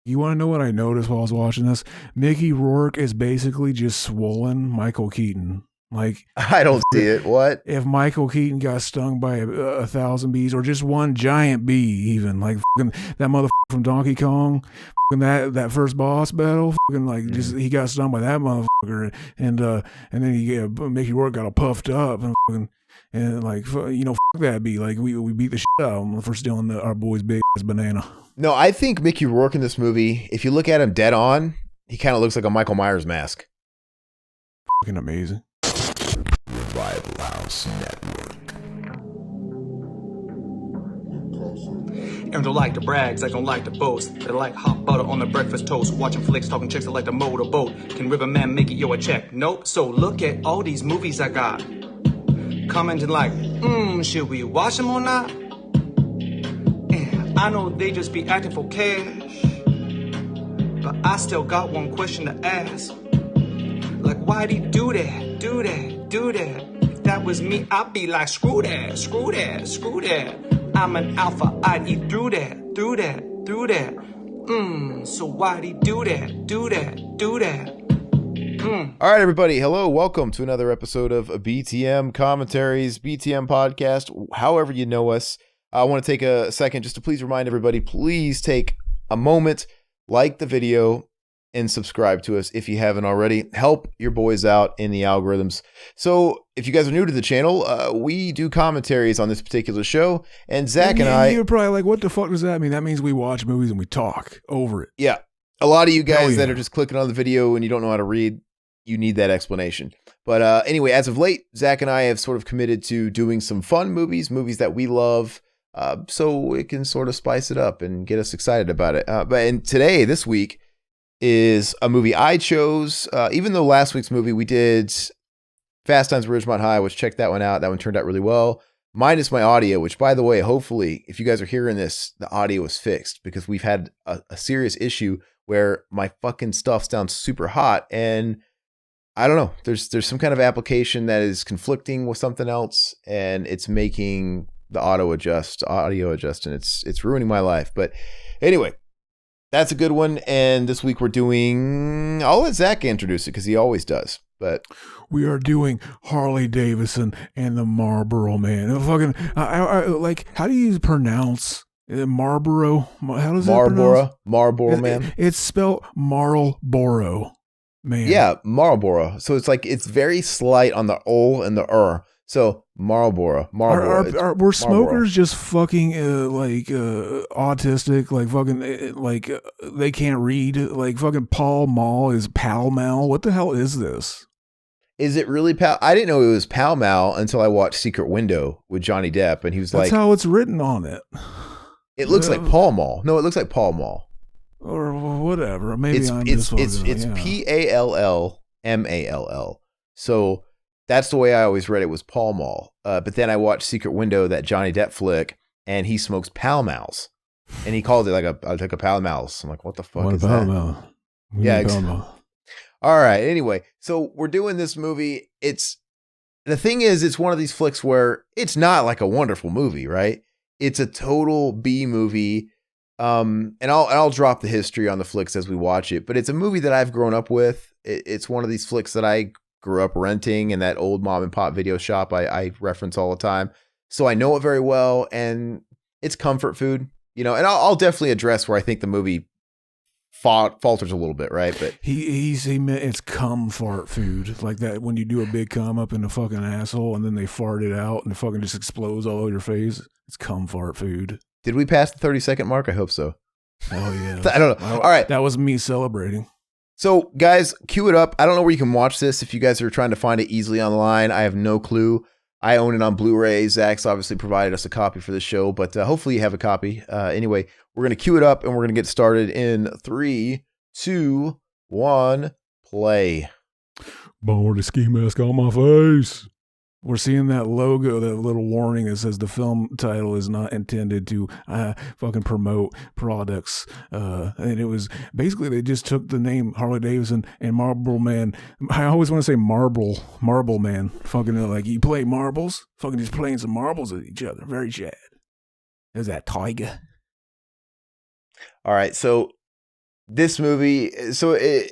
You want to know what I noticed while I was watching this? Mickey Rourke is basically just swollen Michael Keaton. Like, I don't see it. What? If Michael Keaton got stung by a thousand bees, or just one giant bee, even like that motherfucker from Donkey Kong, that first boss battle, just he got stung by that motherfucker, and then Mickey Rourke got all puffed up and like fuck that bee. Like we beat the shit out of him for stealing our boy's big ass banana. No, I think Mickey Rourke in this movie, if you look at him dead on, he kind of looks like a Michael Myers mask. Fucking amazing. Revival House Network. And don't like the brags, I don't like the boast. They like hot butter on the breakfast toast. Watching flicks, talking chicks, I like to motor boat. Can Riverman make it yo a check? Nope. So look at all these movies I got. Commenting like, should we watch them or not? I know they just be acting for cash, but I still got one question to ask. Like, why'd he do that, do that, do that? If that was me, I'd be like, screw that, screw that, screw that. I'm an alpha, I'd eat through that, through that, through that. So why'd he do that, do that, do that? All right, everybody. Hello. Welcome to another episode of BTM Commentaries, BTM Podcast, however you know us. I want to take a second just to please remind everybody, please take a moment, like the video, and subscribe to us if you haven't already. Help your boys out in the algorithms. So if you guys are new to the channel, we do commentaries on this particular show, and Zach and I... You're probably like, what the fuck does that mean? That means we watch movies and we talk over it. Yeah. A lot of you guys that are just clicking on the video and you don't know how to read, you need that explanation. But anyway, as of late, Zach and I have sort of committed to doing some fun movies that we love, so it can sort of spice it up and get us excited about it. And today, this week, is a movie I chose. Even though last week's movie we did Fast Times at Ridgemont High, which check that one out. That one turned out really well. Minus my audio, which by the way, hopefully, if you guys are hearing this, the audio is fixed because we've had a serious issue where my fucking stuff sounds super hot and I don't know. There's some kind of application that is conflicting with something else and it's making the audio adjust, and it's ruining my life. But anyway, that's a good one. And this week we're doing, I'll let Zach introduce it because he always does. But we are doing Harley Davidson and the Marlboro Man. Fucking, like, how do you pronounce Marlboro? How does it pronounce? Marlboro Man. It's spelled Marlboro Man. Yeah, Marlboro. So it's like, it's very slight on the O and the So Marlboro. Were smokers just fucking autistic? Like fucking they can't read? Like fucking Pall Mall is Pall Mall? What the hell is this? Is it really Pall? I didn't know it was Pall Mall until I watched Secret Window with Johnny Depp, and he was That's like, how it's written on it. It looks like Pall Mall. No, it looks like Pall Mall. Or whatever. Maybe it's Pallmall. So that's the way I always read it, was Pall Mall. But then I watched Secret Window, that Johnny Depp flick, and he smokes Pall Malls. And he called it like a Pall Malls. I'm like, what the fuck is that? Yeah. All right. Anyway, so we're doing this movie. The thing is, it's one of these flicks where it's not like a wonderful movie, right? It's a total B movie. And I'll drop the history on the flicks as we watch it, but it's a movie that I've grown up with. It's one of these flicks that I grew up renting in that old mom and pop video shop I reference all the time. So I know it very well, and it's comfort food, and I'll definitely address where I think the movie falters a little bit, right? But he meant it's cum fart food, like that when you do a big cum up in the fucking asshole and then they fart it out and it fucking just explodes all over your face. It's cum fart food. Did we pass the 30-second mark? I hope so. Oh yeah. I don't know. All right. That was me celebrating. So guys, cue it up. I don't know where you can watch this. If you guys are trying to find it easily online, I have no clue. I own it on Blu-ray. Zach's obviously provided us a copy for the show, but hopefully you have a copy. Anyway, we're going to cue it up and we're going to get started in 3, 2, 1, play. Born with a ski mask on my face. We're seeing that logo, that little warning that says the film title is not intended to fucking promote products. And it was basically, they just took the name Harley Davidson and Marlboro Man. I always want to say Marble Man. Fucking like, you play marbles? Fucking just playing some marbles with each other. Very Chad. There's that tiger. All right. So this movie, it's when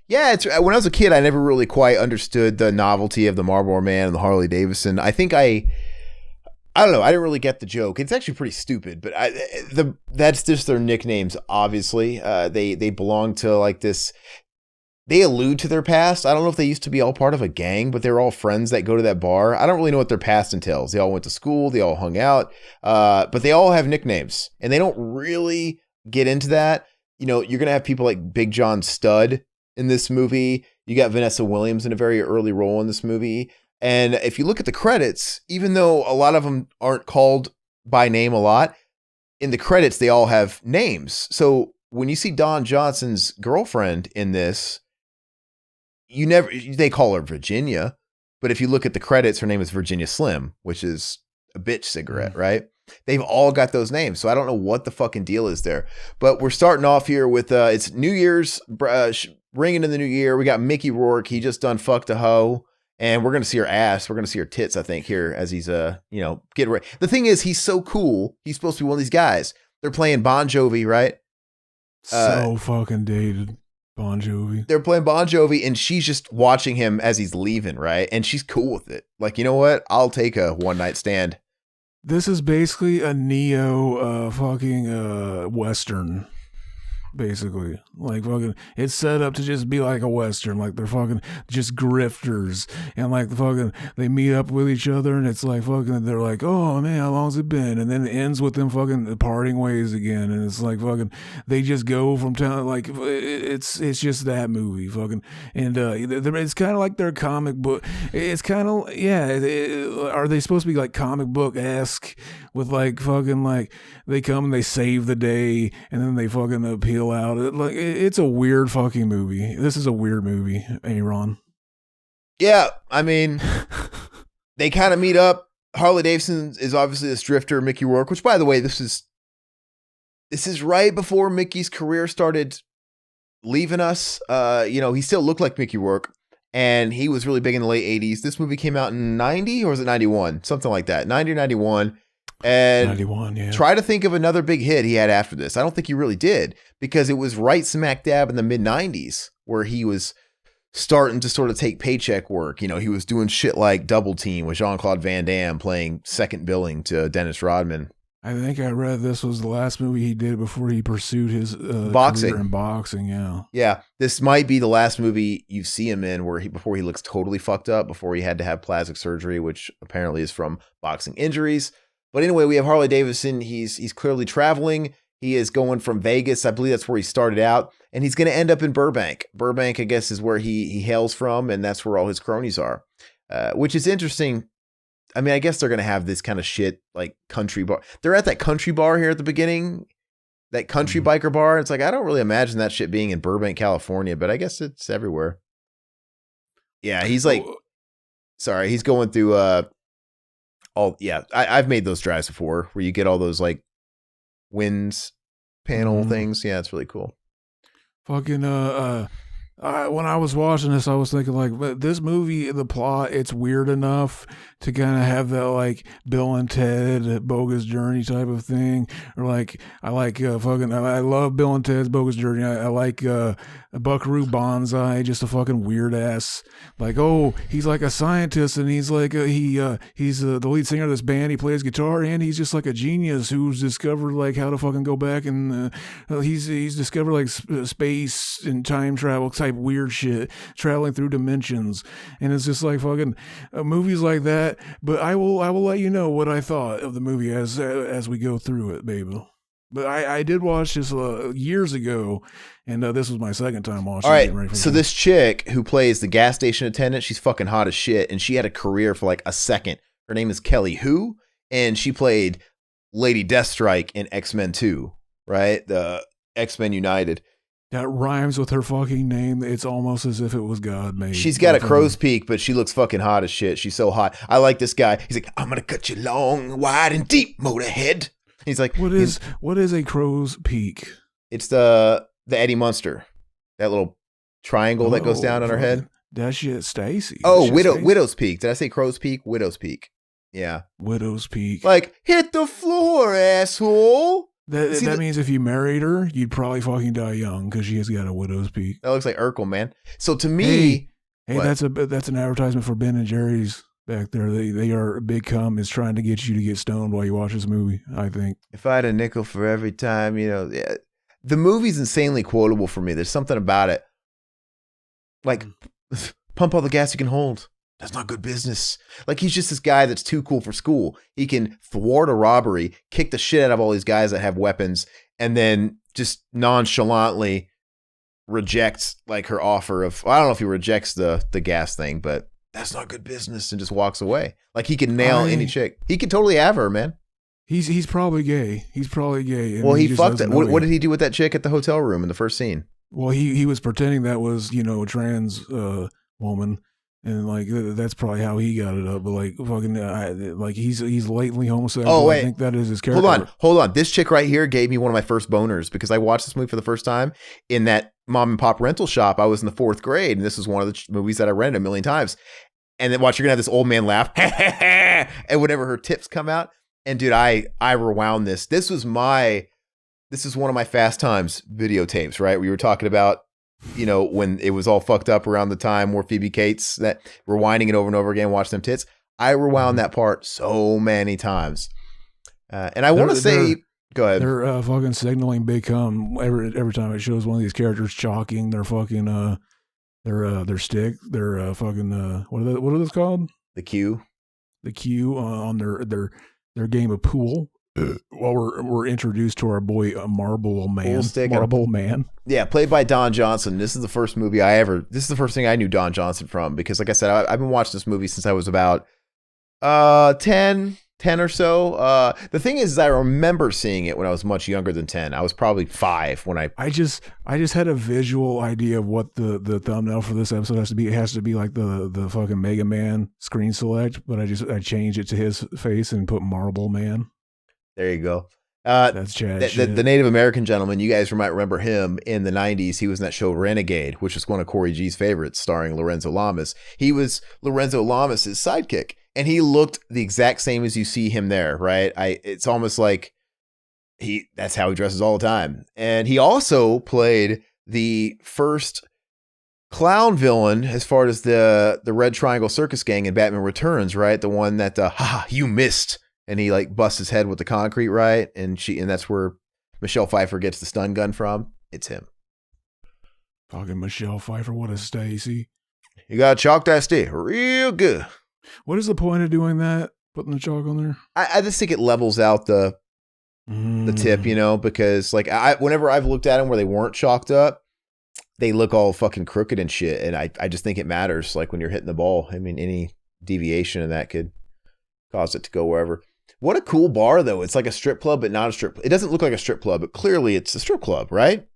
I was a kid, I never really quite understood the novelty of the Marlboro Man and the Harley Davidson. I think I don't know. I didn't really get the joke. It's actually pretty stupid, but that's just their nicknames. Obviously, they belong to like this. They allude to their past. I don't know if they used to be all part of a gang, but they're all friends that go to that bar. I don't really know what their past entails. They all went to school. They all hung out, but they all have nicknames, and they don't really get into that. You know, you're gonna have people like Big John Studd in this movie. You got Vanessa Williams in a very early role in this movie. And if you look at the credits, even though a lot of them aren't called by name a lot, in the credits, they all have names. So when you see Don Johnson's girlfriend in this, they call her Virginia. But if you look at the credits, her name is Virginia Slim, which is a bitch cigarette, right? They've all got those names. So I don't know what the fucking deal is there. But we're starting off here with, it's New Year's, ringing in the new year. We got Mickey Rourke. He just done fucked a hoe. And we're going to see her ass. We're going to see her tits, I think, here as he's, getting ready. The thing is, he's so cool. He's supposed to be one of these guys. They're playing Bon Jovi, right? So fucking dated. Bon Jovi. They're playing Bon Jovi, and she's just watching him as he's leaving, right? And she's cool with it. Like, you know what? I'll take a one-night stand. This is basically a neo Western. Basically, like fucking, it's set up to just be like a Western, like they're fucking just grifters, and like the fucking, they meet up with each other, and it's like fucking, they're like, oh man, how long's it been? And then it ends with them fucking parting ways again, and it's like fucking, they just go from town, like it's just that movie, fucking, and it's kind of like their comic book. It's kind of are they supposed to be like comic book esque with like fucking like they come and they save the day, and then they fucking appeal out. It's a weird fucking movie. This is a weird movie, Aaron. Yeah, I mean, they kind of meet up. Harley Davidson is obviously this drifter, Mickey Rourke, which, by the way, this is right before Mickey's career started leaving us. He still looked like Mickey Rourke, and he was really big in the late 80s. This movie came out in 90, or was it 91? Something like that. 90 or 91. And 91, yeah. Try to think of another big hit he had after this. I don't think he really did, because it was right smack dab in the mid 90s where he was starting to sort of take paycheck work. You know, he was doing shit like Double Team with Jean-Claude Van Damme playing second billing to Dennis Rodman. I think I read this was the last movie he did before he pursued his boxing. career in boxing. Yeah. Yeah. This might be the last movie you see him in before he looks totally fucked up, before he had to have plastic surgery, which apparently is from boxing injuries. But anyway, we have Harley Davidson. He's clearly traveling. He is going from Vegas. I believe that's where he started out. And he's going to end up in Burbank. Burbank, I guess, is where he hails from. And that's where all his cronies are, which is interesting. I mean, I guess they're going to have this kind of shit like country bar. They're at that country bar here at the beginning, that country biker bar. It's like, I don't really imagine that shit being in Burbank, California, but I guess it's everywhere. Yeah, he's like, sorry, he's going through I've made those drives before where you get all those like winds panel things. Yeah, it's really cool. Fucking when I was watching this, I was thinking like, this movie, the plot, it's weird enough to kind of have that like Bill and Ted Bogus Journey type of thing, or like I love Bill and Ted's Bogus Journey. I like Buckaroo Banzai, just a fucking weird ass, like, oh, he's like a scientist, and he's like he's the lead singer of this band. He plays guitar, and he's just like a genius who's discovered like how to fucking go back, and he's discovered like space and time travel type weird shit, traveling through dimensions, and it's just like fucking movies like that. But I will let you know what I thought of the movie as we go through it, baby. But I did watch this years ago, and this was my second time watching. All right, so this chick who plays the gas station attendant, she's fucking hot as shit, and she had a career for like a second. Her name is Kelly Hu, and she played Lady Deathstrike in X-Men 2, right? The X-Men United. That rhymes with her fucking name. It's almost as if it was God made. She's got a crow's peak, but she looks fucking hot as shit. She's so hot. I like this guy. He's like, I'm going to cut you long, wide, and deep, Motorhead. He's like, what is a crow's peak? It's the Eddie Munster, that little triangle that goes down on her head. That shit, Stacy. Oh, Widow's Peak. Did I say crow's peak? Widow's Peak. Yeah. Widow's Peak. Like, hit the floor, asshole. That means if you married her, you'd probably fucking die young because she has got a widow's peak. That looks like Urkel, man. So to me, hey, that's an advertisement for Ben and Jerry's back there. They are big cum is trying to get you to get stoned while you watch this movie. I think if I had a nickel for every time, the movie's insanely quotable for me. There's something about it, like pump all the gas you can hold. That's not good business. Like, he's just this guy that's too cool for school. He can thwart a robbery, kick the shit out of all these guys that have weapons, and then just nonchalantly rejects like her offer of, I don't know if he rejects the gas thing, but that's not good business, and just walks away. Like, he can nail any chick. He could totally have her, man. He's probably gay. He's probably gay. Well, he fucked it. What did he do with that chick at the hotel room in the first scene? Well, he was pretending that was, a trans woman. And like that's probably how he got it up, but like fucking, like he's latently homosexual. Oh wait, I think that is his character. Hold on. This chick right here gave me one of my first boners because I watched this movie for the first time in that mom and pop rental shop. I was in the 4th grade, and this is one of the movies that I rented a million times. And then watch, you're gonna have this old man laugh, and whenever her tips come out, and dude, I rewound this. This is one of my Fast Times videotapes, right? We were talking about, when it was all fucked up around the time where Phoebe Cates, that rewinding it over and over again, watch them tits. I rewound that part so many times. And I want to say, go ahead. They're fucking signaling big cum every time it shows one of these characters chalking their fucking, their stick, their fucking, what are those called? The cue. The cue on their game of pool. While we're introduced to our boy Marlboro Man. Yeah, played by Don Johnson. This is the first movie this is the first thing I knew Don Johnson from, because like I said, I've been watching this movie since I was about 10 or so. The thing is I remember seeing it when I was much younger than 10. I was probably 5 when I just had a visual idea of what the thumbnail for this episode has to be. It has to be like the fucking Mega Man screen select, but I changed it to his face and put Marlboro Man. There you go. That's Chad. The Native American gentleman, you guys might remember him in the 90s. He was in that show Renegade, which was one of Corey G's favorites, starring Lorenzo Lamas. He was Lorenzo Lamas' sidekick, and he looked the exact same as you see him there, right? It's almost like that's how he dresses all the time. And he also played the first clown villain as far as the Red Triangle Circus Gang in Batman Returns, right? The one that, you missed. And he like busts his head with the concrete, right? And that's where Michelle Pfeiffer gets the stun gun from. It's him. Fucking Michelle Pfeiffer, what a Stacy. You gotta chalk that stick real good. What is the point of doing that? Putting the chalk on there? I just think it levels out the tip, because like whenever I've looked at them where they weren't chalked up, they look all fucking crooked and shit. And I just think it matters. Like when you're hitting the ball, I mean, any deviation in that could cause it to go wherever. What a cool bar, though. It's like a strip club, but not a strip. It doesn't look like a strip club, but clearly it's a strip club, right?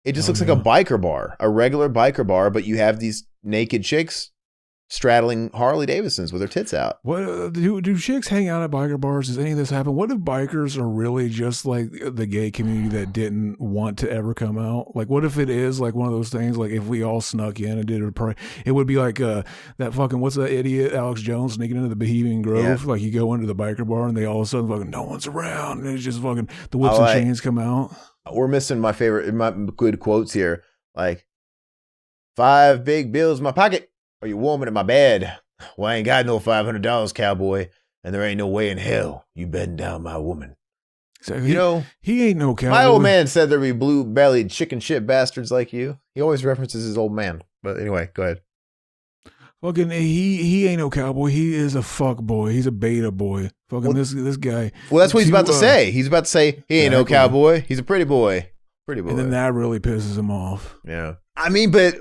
It just looks like a biker bar, a regular biker bar, but you have these naked chicks straddling Harley Davidsons with their tits out. What do chicks hang out at biker bars? Does any of this happen? What if bikers are really just like the gay community that didn't want to ever come out? Like, what if it is like one of those things? Like, if we all snuck in and did it would be like that fucking, what's that idiot Alex Jones sneaking into the Bohemian Grove? Yeah. Like, you go into the biker bar and they all of a sudden fucking no one's around, and it's just fucking the whips and chains come out. We're missing my good quotes here, like 5 big bills in my pocket. Are you warming in my bed? Well, I ain't got no $500, cowboy, and there ain't no way in hell you bedding down my woman. Exactly. He ain't no cowboy. My old man said there'd be blue-bellied chicken shit bastards like you. He always references his old man. But anyway, go ahead. Fucking, he ain't no cowboy. He is a fuck boy. He's a beta boy. Fucking this guy. Well, that's what he's about to say. He's about to say he ain't no cowboy. He's a pretty boy. Pretty boy. And then that really pisses him off. Yeah. I mean, but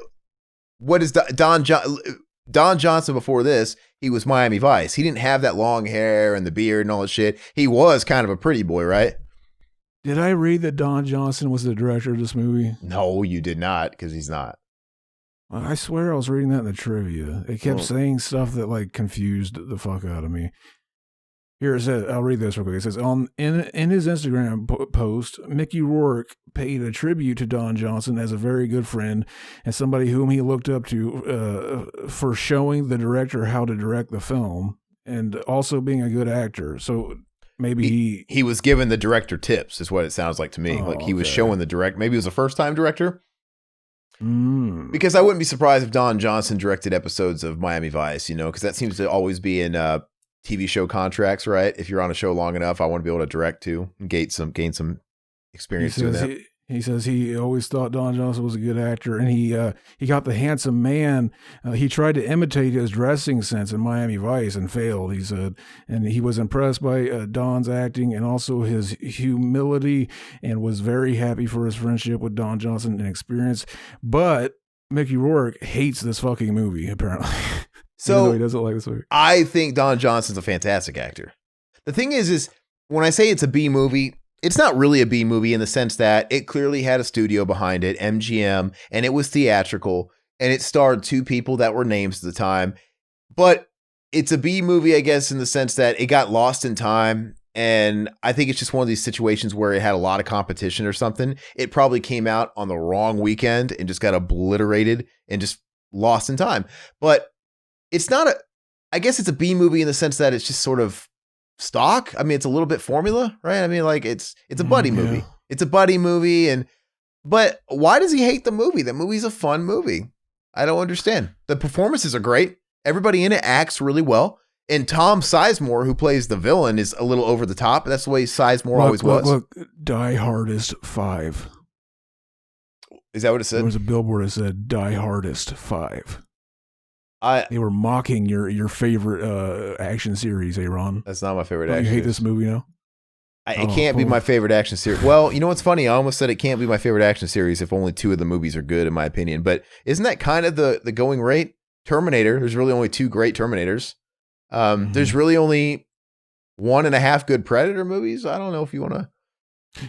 what is Don Johnson before this? He was Miami Vice. He didn't have that long hair and the beard and all that shit. He was kind of a pretty boy, right? Did I read that Don Johnson was the director of this movie? No, you did not, because he's not. I swear I was reading that in the trivia. It kept saying stuff that like confused the fuck out of me. Here it says, I'll read this real quick. It says, in his Instagram post, Mickey Rourke paid a tribute to Don Johnson as a very good friend and somebody whom he looked up to for showing the director how to direct the film and also being a good actor. So maybe he was given the director tips, is what it sounds like to me. Like he was showing the direct. Maybe he was a first time director. Because I wouldn't be surprised if Don Johnson directed episodes of Miami Vice, because that seems to always be in TV show contracts, right? If you're on a show long enough, I want to be able to direct too and gain some experience doing that. He says he always thought Don Johnson was a good actor, and he got the handsome man. He tried to imitate his dressing sense in Miami Vice and failed, he said. And he was impressed by Don's acting and also his humility, and was very happy for his friendship with Don Johnson and experience. But Mickey Rourke hates this fucking movie, apparently. So he doesn't like this movie. I think Don Johnson's a fantastic actor. The thing is when I say it's a B movie, it's not really a B movie in the sense that it clearly had a studio behind it, MGM, and it was theatrical, and it starred two people that were names at the time. But it's a B movie, I guess, in the sense that it got lost in time, and I think it's just one of these situations where it had a lot of competition or something. It probably came out on the wrong weekend and just got obliterated and just lost in time. But it's not I guess it's a B movie in the sense that it's just sort of stock. I mean, it's a little bit formula, right? I mean, like it's a buddy movie. It's a buddy movie, but why does he hate the movie? The movie's a fun movie. I don't understand. The performances are great. Everybody in it acts really well. And Tom Sizemore, who plays the villain, is a little over the top. That's the way Sizemore always was. Look, Die Hardest 5. Is that what it said? There was a billboard that said Die Hardest 5. They were mocking your favorite action series, Ron. That's not my favorite action. You hate this movie now? It can't be my favorite action series. Well, you know what's funny? I almost said it can't be my favorite action series if only two of the movies are good, in my opinion. But isn't that kind of the going rate? Terminator, there's really only two great Terminators. There's really only 1.5 good Predator movies. I don't know if you want to.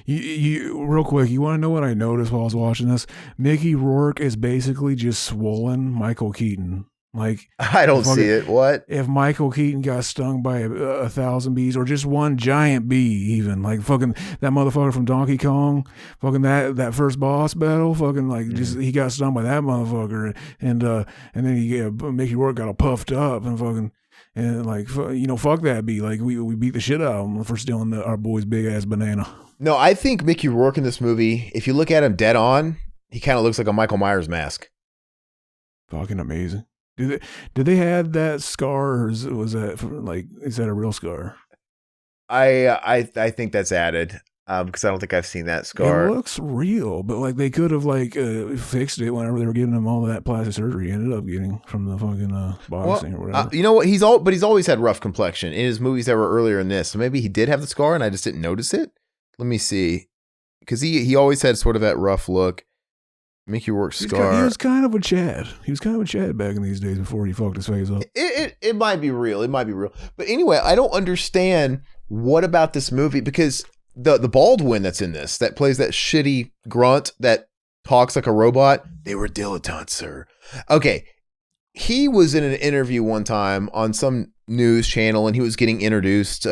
You real quick, you want to know what I noticed while I was watching this? Mickey Rourke is basically just swollen Michael Keaton. Like, I don't see it. What if Michael Keaton got stung by 1,000 bees, or just one giant bee? Even like fucking that motherfucker from Donkey Kong, fucking that first boss battle, fucking like just he got stung by that motherfucker, and then Mickey Rourke got all puffed up and fucking. And like, fuck that bee. Like we beat the shit out of him for stealing our boy's big ass banana. No, I think Mickey Rourke in this movie, if you look at him dead on, he kind of looks like a Michael Myers mask. Fucking amazing. Did they have that scar, or was that is that a real scar? I think that's added because I don't think I've seen that scar. It looks real, but like they could have fixed it whenever they were giving him all of that plastic surgery he ended up getting from the fucking boxing or whatever. You know what? He's always had rough complexion in his movies that were earlier in this. So maybe he did have the scar and I just didn't notice it. Let me see, because he always had sort of that rough look. Mickey Rourke's scar. He was kind of a Chad. He was kind of a Chad back in these days before he fucked his face up. It might be real. It might be real. But anyway, I don't understand what about this movie, because the Baldwin that's in this, that plays that shitty grunt that talks like a robot, they were dilettantes, sir. Okay. He was in an interview one time on some news channel and he was getting introduced.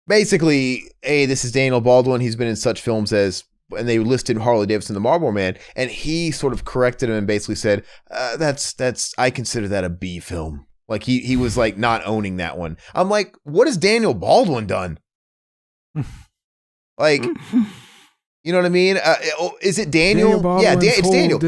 Basically, hey, this is Daniel Baldwin. He's been in such films as, and they listed Harley Davidson, the Marlboro Man, and he sort of corrected him and basically said, that's I consider that a B film. Like he was like not owning that one. I'm like, what has Daniel Baldwin done? Like, you know what I mean? Is it Daniel? It's Daniel.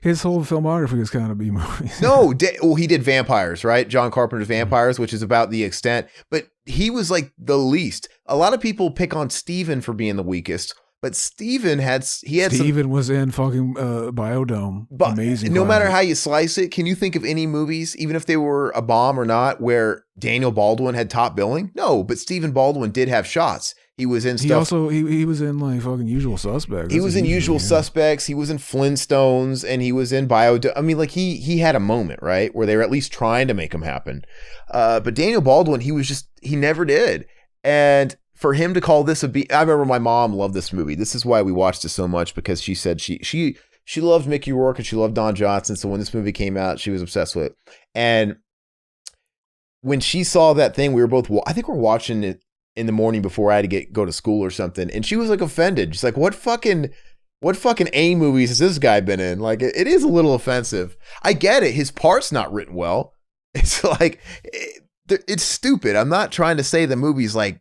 His whole filmography is kind of B movies. No, he did Vampires, right? John Carpenter's Vampires, which is about the extent, but he was like the least. A lot of people pick on Steven for being the weakest. But Steven was in fucking Biodome. Amazing. No matter how you slice it, can you think of any movies, even if they were a bomb or not, where Daniel Baldwin had top billing? No, but Stephen Baldwin did have shots. He was in stuff. He was in like fucking Usual Suspects. He was in Usual Suspects. He was in Flintstones, and he was in Biodome. I mean, like he had a moment, right, where they were at least trying to make him happen. But Daniel Baldwin, he never did. And for him to call this a B, I remember my mom loved this movie. This is why we watched it so much, because she said she loved Mickey Rourke and she loved Don Johnson. So when this movie came out, she was obsessed with it. And when she saw that thing, we were both, I think we're watching it in the morning before I had to go to school or something. And she was like offended. She's like, what fucking A movies has this guy been in? Like, it is a little offensive. I get it. His part's not written well. It's like, it's stupid. I'm not trying to say the movie's like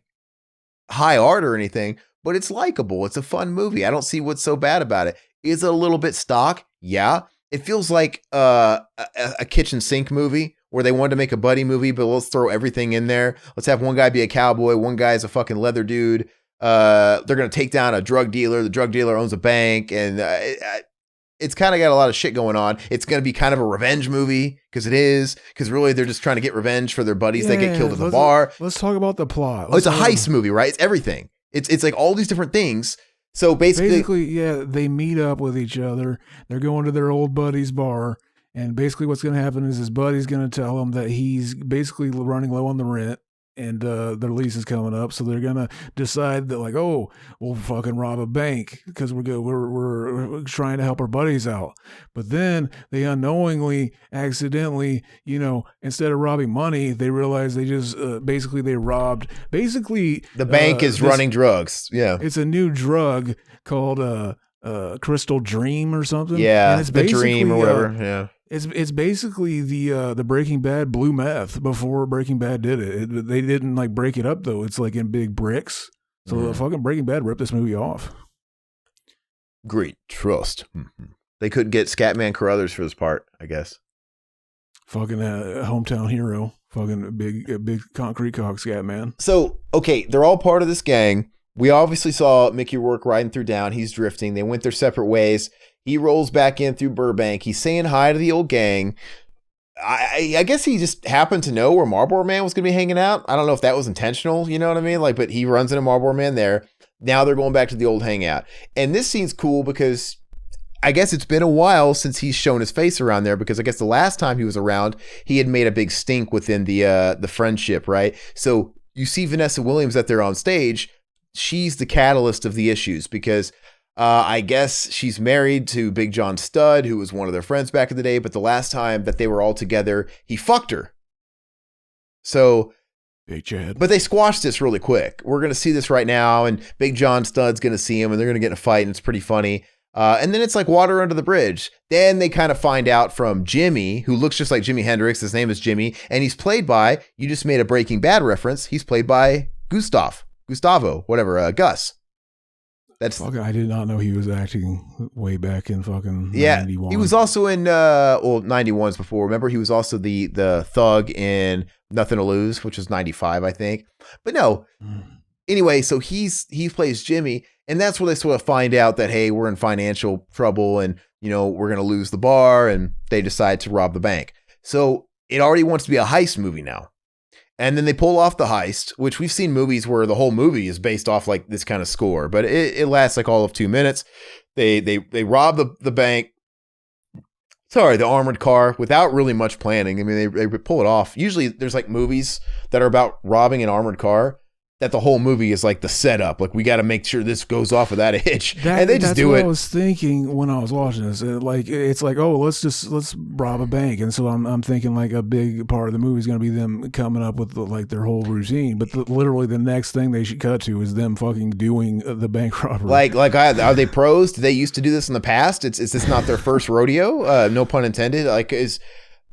high art or anything, but it's likable. It's a fun movie. I don't see what's so bad about it. Is it a little bit stock? Yeah. It feels like a kitchen sink movie where they wanted to make a buddy movie, but let's throw everything in there. Let's have one guy be a cowboy. One guy is a fucking leather dude. They're going to take down a drug dealer. The drug dealer owns a bank, and it's kind of got a lot of shit going on. It's going to be kind of a revenge movie because really they're just trying to get revenge for their buddies that get killed at the bar. Let's talk about the plot. It's a heist movie, right? It's everything. It's like all these different things. So basically, yeah, they meet up with each other. They're going to their old buddy's bar. And basically what's going to happen is his buddy's going to tell him that he's basically running low on the rent and their lease is coming up. So they're going to decide that like, oh, we'll fucking rob a bank because we're trying to help our buddies out. But then they unknowingly, accidentally, instead of robbing money, they realize they just they robbed. Basically, the bank is running drugs. Yeah. It's a new drug called Crystal Dream or something. Yeah. And it's the Dream or whatever. Yeah. It's basically the Breaking Bad blue meth before Breaking Bad did it. They didn't like break it up though. It's like in big bricks. So fucking Breaking Bad ripped this movie off. Great trust. Mm-hmm. They couldn't get Scatman Carruthers for this part, I guess. Fucking hometown hero. Fucking big concrete cock Scatman. So, okay, they're all part of this gang. We obviously saw Mickey Rourke riding through down. He's drifting. They went their separate ways. He rolls back in through Burbank. He's saying hi to the old gang. I guess he just happened to know where Marlboro Man was going to be hanging out. I don't know if that was intentional, you know what I mean? But he runs into Marlboro Man there. Now they're going back to the old hangout. And this scene's cool because I guess it's been a while since he's shown his face around there, because I guess the last time he was around, he had made a big stink within the friendship, right? So you see Vanessa Williams out there on stage. She's the catalyst of the issues because I guess she's married to Big John Studd, who was one of their friends back in the day. But the last time that they were all together, he fucked her. So, Big Chad. But they squashed this really quick. We're going to see this right now, and Big John Studd's going to see him, and they're going to get in a fight, and it's pretty funny. And then it's like water under the bridge. Then they kind of find out from Jimmy, who looks just like Jimi Hendrix. His name is Jimmy, and he's played by, you just made a Breaking Bad reference, he's played by Gustavo, whatever, Gus. That's I did not know he was acting way back in fucking 91. He was also in 91's before. Remember, he was also the thug in Nothing to Lose, which was 95, I think. But no. Anyway, so he plays Jimmy, and that's where they sort of find out that, hey, we're in financial trouble and, we're going to lose the bar, and they decide to rob the bank. So it already wants to be a heist movie now. And then they pull off the heist, which we've seen movies where the whole movie is based off like this kind of score, but it lasts like all of 2 minutes. They rob the bank. Sorry, the armored car without really much planning. I mean, they pull it off. Usually there's like movies that are about robbing an armored car that the whole movie is like the setup. Like, we got to make sure this goes off without a hitch. And they just do it. That's what I was thinking when I was watching this. It's like, oh, let's rob a bank. And so I'm thinking like a big part of the movie is going to be them coming up with their whole routine. But literally the next thing they should cut to is them fucking doing the bank robbery. Are they pros? Did they used to do this in the past? Is this not their first rodeo? No pun intended.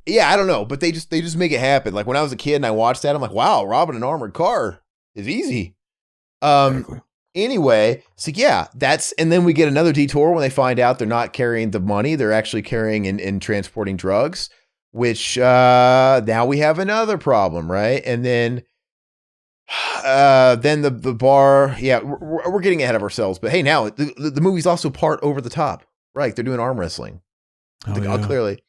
Yeah, I don't know. But they just make it happen. Like, when I was a kid and I watched that, I'm like, wow, robbing an armored car is easy. Exactly. Anyway, so yeah, and then we get another detour when they find out they're not carrying the money. They're actually carrying and transporting drugs, which now we have another problem, right? And then the bar, yeah, we're getting ahead of ourselves, but hey, now the movie's also part over the top, right? They're doing arm wrestling. Clearly.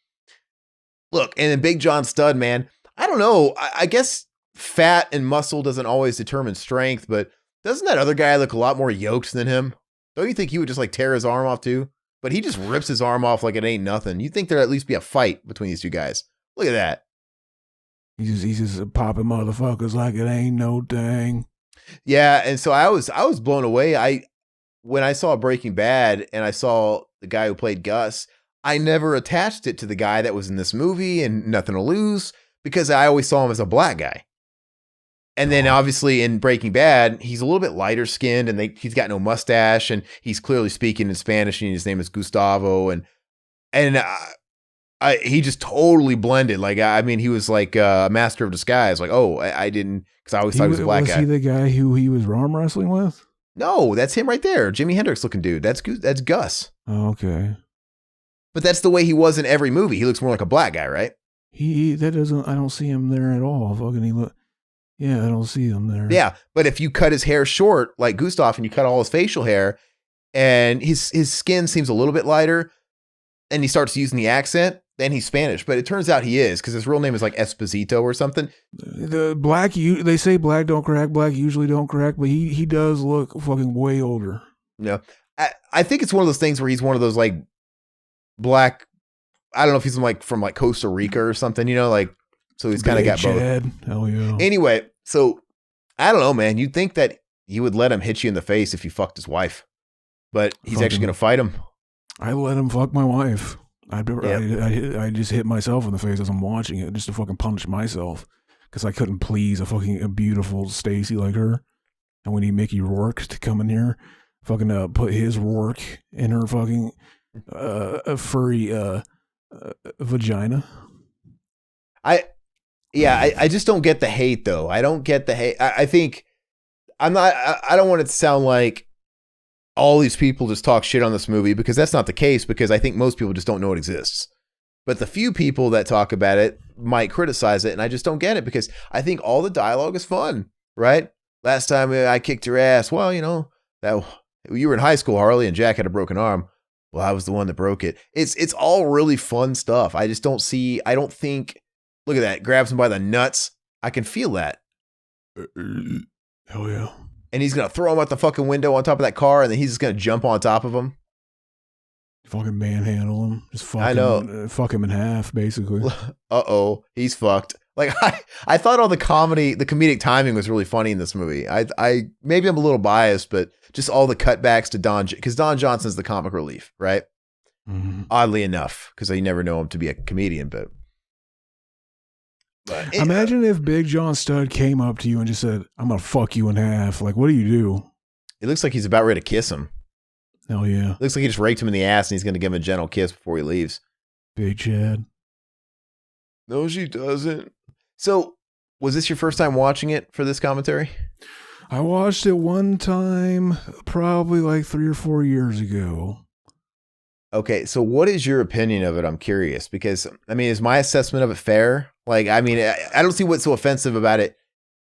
Look, and then Big John Studd, man, I don't know. I guess fat and muscle doesn't always determine strength, but doesn't that other guy look a lot more yoked than him? Don't you think he would just like tear his arm off too? But he just rips his arm off like it ain't nothing. You'd think there'd at least be a fight between these two guys. Look at that. He's just popping motherfuckers like it ain't no thing. Yeah, and so I was blown away. When I saw Breaking Bad and I saw the guy who played Gus, I never attached it to the guy that was in this movie and Nothing to Lose, because I always saw him as a black guy. And then obviously in Breaking Bad, he's a little bit lighter skinned and he's got no mustache and he's clearly speaking in Spanish and his name is Gustavo. And he just totally blended. Like, I mean, he was like a master of disguise. Like, oh, I didn't, because I always thought he was a black guy. Was he the guy who he was arm wrestling with? No, that's him right there. Jimi Hendrix looking dude. That's Gus. Oh, okay. But that's the way he was in every movie. He looks more like a black guy, right? I don't see him there at all. Fucking I don't see him there. Yeah, but if you cut his hair short like Gustav and you cut all his facial hair and his skin seems a little bit lighter and he starts using the accent, then he's Spanish. But it turns out he is, because his real name is like Esposito or something. They say black don't crack, black usually don't crack, but he does look fucking way older. No, I think it's one of those things where he's one of those like black, I don't know if he's from Costa Rica or something, like, so he's kind of got Chad. both. Hell yeah. Anyway, so I don't know, man. You'd think that he would let him hit you in the face if you fucked his wife, but he's actually going to fight him. I let him fuck my wife. I just hit myself in the face as I'm watching it, just to fucking punish myself, because I couldn't please a beautiful Stacy like her. And we need Mickey Rourke to come in here, fucking put his Rourke in her fucking a furry vagina. I just don't get the hate, though. I don't get the hate. I think I don't want it to sound like all these people just talk shit on this movie, because that's not the case, because I think most people just don't know it exists. But the few people that talk about it might criticize it, and I just don't get it, because I think all the dialogue is fun, right? Last time I kicked your ass, well, that you were in high school, Harley, and Jack had a broken arm. Well, I was the one that broke it. It's all really fun stuff. I just don't think, look at that, grabs him by the nuts. I can feel that. Hell yeah. And he's going to throw him out the fucking window on top of that car, and then he's just going to jump on top of him. Fucking manhandle him. Just fuck him in half, basically. Uh-oh, he's fucked. Like, I thought all the comedic timing was really funny in this movie. I maybe I'm a little biased, but just all the cutbacks to because Don Johnson's the comic relief, right? Mm-hmm. Oddly enough, because I never know him to be a comedian, but imagine if Big John Studd came up to you and just said, "I'm gonna fuck you in half." Like, what do you do? It looks like he's about ready to kiss him. Hell yeah. Looks like he just raked him in the ass and he's going to give him a gentle kiss before he leaves. Big Chad. No, she doesn't. So, was this your first time watching it for this commentary? I watched it one time, probably like 3 or 4 years ago. Okay, so what is your opinion of it? I'm curious, because, I mean, is my assessment of it fair? Like, I mean, I don't see what's so offensive about it.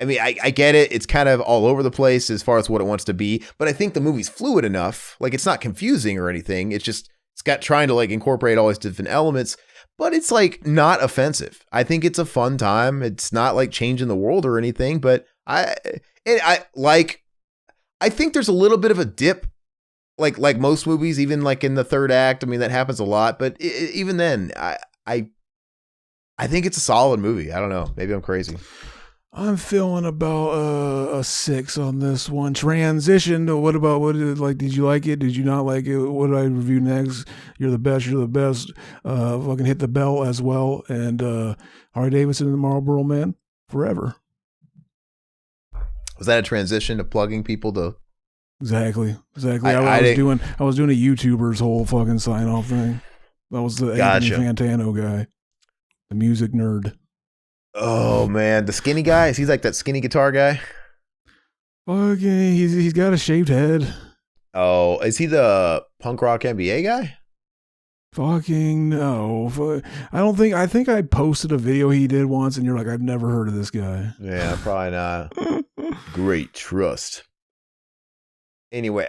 I mean, I get it. It's kind of all over the place as far as what it wants to be, but I think the movie's fluid enough. Like, it's not confusing or anything. It's just, it's got trying to like incorporate all these different elements, but it's like not offensive. I think it's a fun time. It's not like changing the world or anything, but I think there's a little bit of a dip, like most movies, even like in the third act. I mean, that happens a lot, but even then, I think it's a solid movie. I don't know. Maybe I'm crazy. I'm feeling about a 6 on this one. Transition to did you like it? Did you not like it? What did I review next? You're the best. You're the best. Fucking hit the bell as well. And Harley Davidson and the Marlboro Man forever. Was that a transition to plugging people to? Exactly. I was doing a YouTuber's whole fucking sign off thing. That was the Anthony Fantano guy, the music nerd. Oh man, the skinny guy? Is he like that skinny guitar guy? Okay, he's got a shaved head. Oh, is he the punk rock NBA guy? Fucking no. I think I posted a video he did once and you're like, I've never heard of this guy. Yeah, probably not. Great trust. Anyway,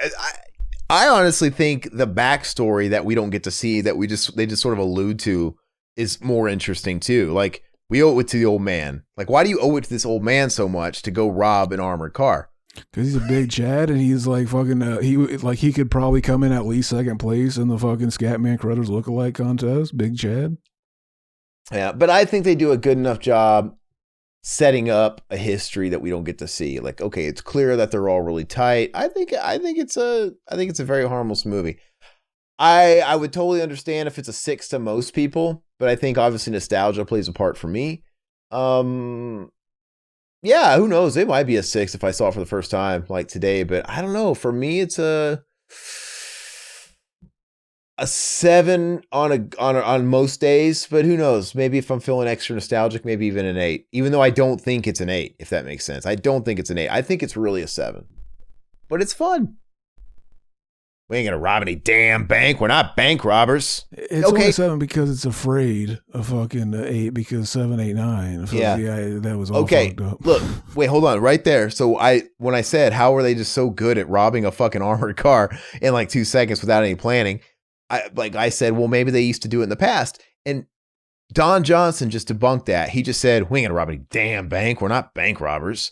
I honestly think the backstory that we don't get to see, that they just sort of allude to, is more interesting too. Like, we owe it to the old man. Like, why do you owe it to this old man so much to go rob an armored car? Because he's a big Chad, and he's like fucking. He could probably come in at least second place in the fucking Scatman Crothers lookalike contest. Big Chad. Yeah, but I think they do a good enough job setting up a history that we don't get to see. Like, okay, it's clear that they're all really tight. I think it's a very harmless movie. I would totally understand if it's a 6 to most people, but I think obviously nostalgia plays a part for me. Yeah, who knows? It might be a 6 if I saw it for the first time like today, but I don't know. For me, it's a a 7 on most days, but who knows? Maybe if I'm feeling extra nostalgic, maybe even an 8. Even though I don't think it's an 8, if that makes sense. I don't think it's an 8. I think it's really a 7. But it's fun. We ain't gonna rob any damn bank. We're not bank robbers. It's only 7 because it's afraid of fucking 8 because 7, 8, 9. So Yeah. That was all Okay, fucked up. look, wait, hold on, right there. So when I said how are they just so good at robbing a fucking armored car in like 2 seconds without any planning, I said, well, maybe they used to do it in the past, and Don Johnson just debunked that. He just said, we ain't gonna rob any damn bank. We're not bank robbers.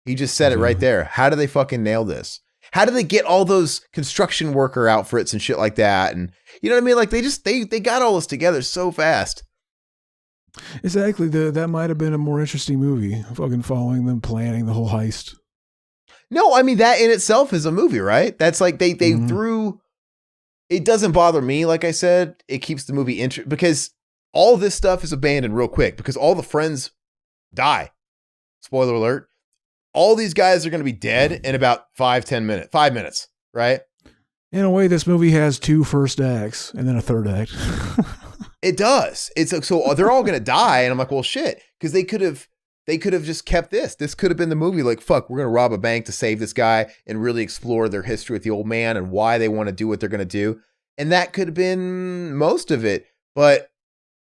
He just said it right there. How do they fucking nail this? How do they get all those construction worker outfits and shit like that? And you know what I mean? Like they got all this together so fast. Exactly. That might have been a more interesting movie. Fucking following them, planning the whole heist. No, I mean, that in itself is a movie, right? That's like they threw, it doesn't bother me. Like I said, it keeps the movie interesting because all this stuff is abandoned real quick because all the friends die. Spoiler alert. All these guys are going to be dead in about 5 minutes, right? In a way, this movie has 2 first acts and then a third act. It does. It's so they're all going to die. And I'm like, well, shit. Because they could have just kept this. This could have been the movie. Like, fuck, we're going to rob a bank to save this guy and really explore their history with the old man and why they want to do what they're going to do. And that could have been most of it. But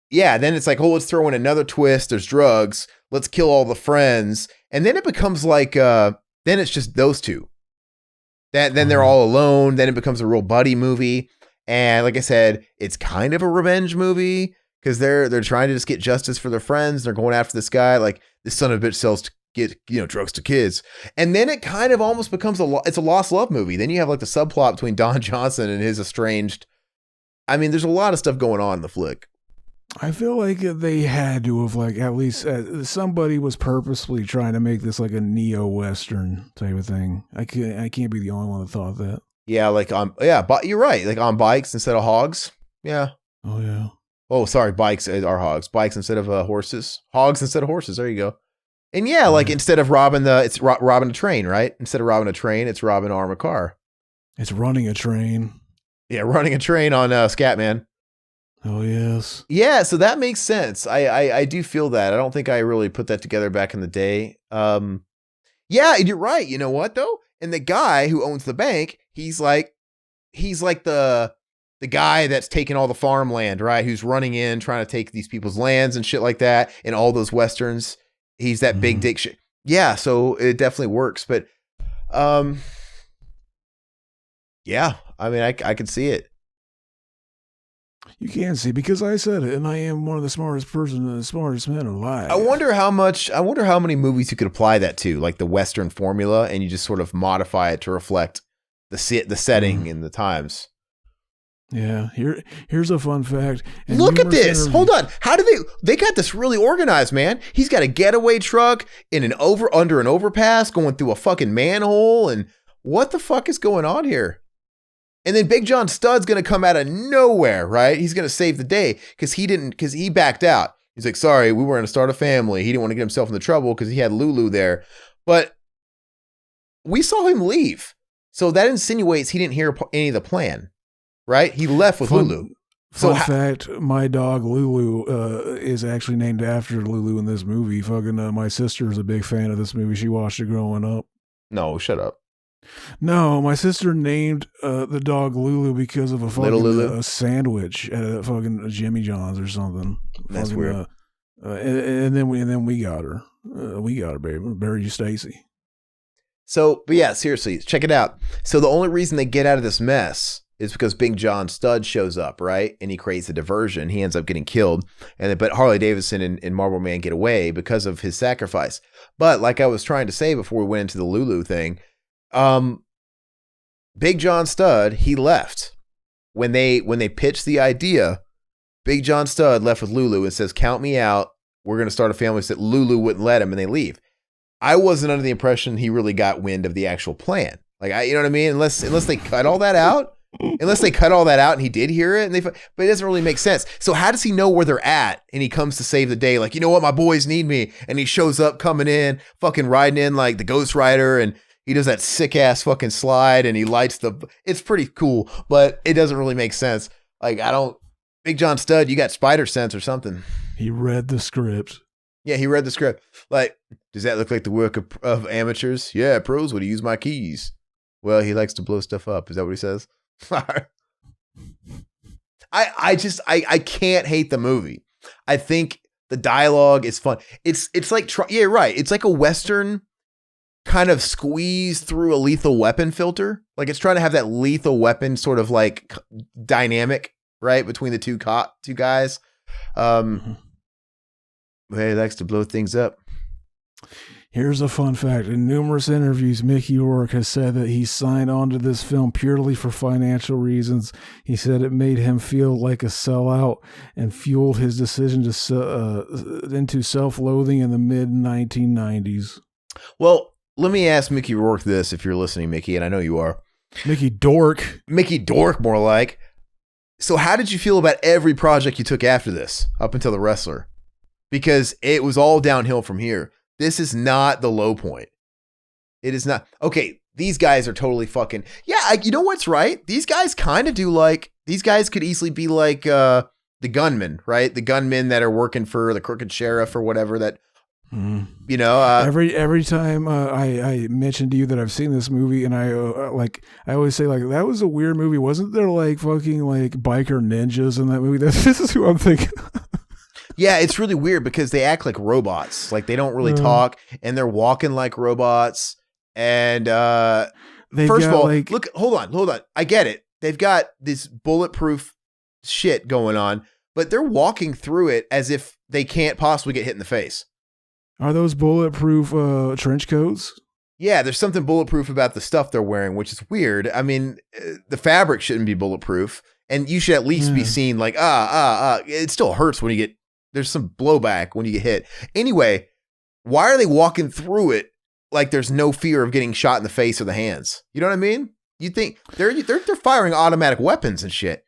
yeah, then it's like, oh, let's throw in another twist. There's drugs. Let's kill all the friends. And then it becomes like, then it's just those two. Then they're all alone. Then it becomes a real buddy movie. And like I said, it's kind of a revenge movie because they're trying to just get justice for their friends. They're going after this guy. Like, this son of a bitch sells drugs to kids. And then it kind of almost becomes it's a lost love movie. Then you have like the subplot between Don Johnson and his estranged. I mean, there's a lot of stuff going on in the flick. I feel like they had to have, like, at least somebody was purposefully trying to make this like a neo-Western type of thing. I can't be the only one that thought that. Yeah, like but you're right. Like on bikes instead of hogs. Yeah. Oh yeah. Oh, sorry, bikes are hogs. Bikes instead of horses. Hogs instead of horses. There you go. And yeah, like instead of robbing it's robbing a train, right? Instead of robbing a train, it's robbing an armored car. It's running a train. Yeah, running a train on Scatman. Oh, yes. Yeah, so that makes sense. I do feel that. I don't think I really put that together back in the day. Yeah, and you're right. You know what, though? And the guy who owns the bank, he's like the guy that's taking all the farmland, right? Who's running in, trying to take these people's lands and shit like that. In all those Westerns, he's that big dick shit. Yeah, so it definitely works. But, yeah, I mean, I could see it. You can see because I said it, and I am one of the smartest men alive. I wonder how many movies you could apply that to, like the Western formula, and you just sort of modify it to reflect the setting and the times. Yeah, here's a fun fact. Look at this. Hold on. How do they got this really organized, man? He's got a getaway truck in under an overpass going through a fucking manhole, and what the fuck is going on here? And then Big John Stud's going to come out of nowhere, right? He's going to save the day because he backed out. He's like, sorry, we were going to start a family. He didn't want to get himself into trouble because he had Lulu there. But we saw him leave. So that insinuates he didn't hear any of the plan, right? He left with Lulu. Fun fact, my dog Lulu is actually named after Lulu in this movie. Fucking my sister is a big fan of this movie. She watched it growing up. No, shut up. No, my sister named the dog Lulu because of a fucking a sandwich at a fucking Jimmy John's or something. That's fucking, weird. And then we got her. We got her, baby. Bury you, Stacy. So, but yeah, seriously, check it out. So the only reason they get out of this mess is because Big John Stud shows up, right? And he creates a diversion. He ends up getting killed. But Harley Davidson and Marlboro Man get away because of his sacrifice. But like I was trying to say before we went into the Lulu thing, Big John Stud, he left when they pitched the idea. Big John Stud left with Lulu and says, count me out. We're going to start a family. That Lulu wouldn't let him, and they leave. I wasn't under the impression he really got wind of the actual plan. Like, you know what I mean? Unless they cut all that out. Unless they cut all that out and he did hear it, but it doesn't really make sense. So how does he know where they're at? And he comes to save the day. Like, you know what? My boys need me. And he shows up coming in, fucking riding in like the Ghost Rider, and he does that sick ass fucking slide and he lights it's pretty cool, but it doesn't really make sense. Like, I don't, Big John Studd, you got spider sense or something. He read the script. Yeah, he read the script. Like, does that look like the work of amateurs? Yeah, pros would use my keys. Well, he likes to blow stuff up. Is that what he says? I can't hate the movie. I think the dialogue is fun. It's like, yeah, right. It's like a Western kind of squeezed through a Lethal Weapon filter. Like, it's trying to have that Lethal Weapon sort of like dynamic, right, between the two guys. He likes to blow things up. Here's a fun fact. In numerous interviews, Mickey Rourke has said that he signed on to this film purely for financial reasons. He said it made him feel like a sellout and fueled his decision to into self-loathing in the mid-1990s. Well, let me ask Mickey Rourke this, if you're listening, Mickey, and I know you are. Mickey Dork. Mickey Dork, more like. So how did you feel about every project you took after this, up until The Wrestler? Because it was all downhill from here. This is not the low point. It is not. Okay, these guys are totally fucking... Yeah, you know what's right? These guys kind of do like... These guys could easily be like the gunmen, right? The gunmen that are working for the crooked sheriff or whatever that... You know... every time I mentioned to you that I've seen this movie, and I always say, like, that was a weird movie. Wasn't there like fucking like biker ninjas in that movie? This is who I'm thinking. Yeah, it's really weird because they act like robots. Like, they don't really talk, and they're walking like robots. And first of all, like, look, hold on. I get it. They've got this bulletproof shit going on, but they're walking through it as if they can't possibly get hit in the face. Are those bulletproof trench coats? Yeah, there's something bulletproof about the stuff they're wearing, which is weird. I mean, the fabric shouldn't be bulletproof, and you should at least be seen like, it still hurts when you get... There's some blowback when you get hit. Anyway, why are they walking through it like there's no fear of getting shot in the face or the hands? You know what I mean? You think they're firing automatic weapons and shit.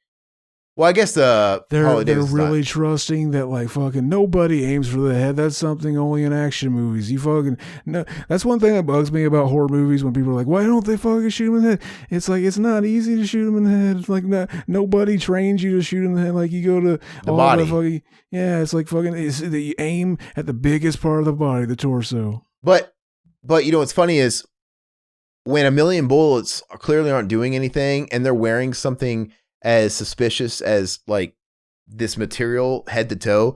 Well, I guess they're really trusting that, like, fucking nobody aims for the head. That's something only in action movies. You fucking no. That's one thing that bugs me about horror movies, when people are like, "Why don't they fucking shoot him in the head?" It's like, it's not easy to shoot him in the head. It's like, nobody trains you to shoot him in the head. Like, you go to the body. It's like fucking. You aim at the biggest part of the body, the torso. But you know what's funny is when a million bullets clearly aren't doing anything, and they're wearing something as suspicious as like this material head to toe,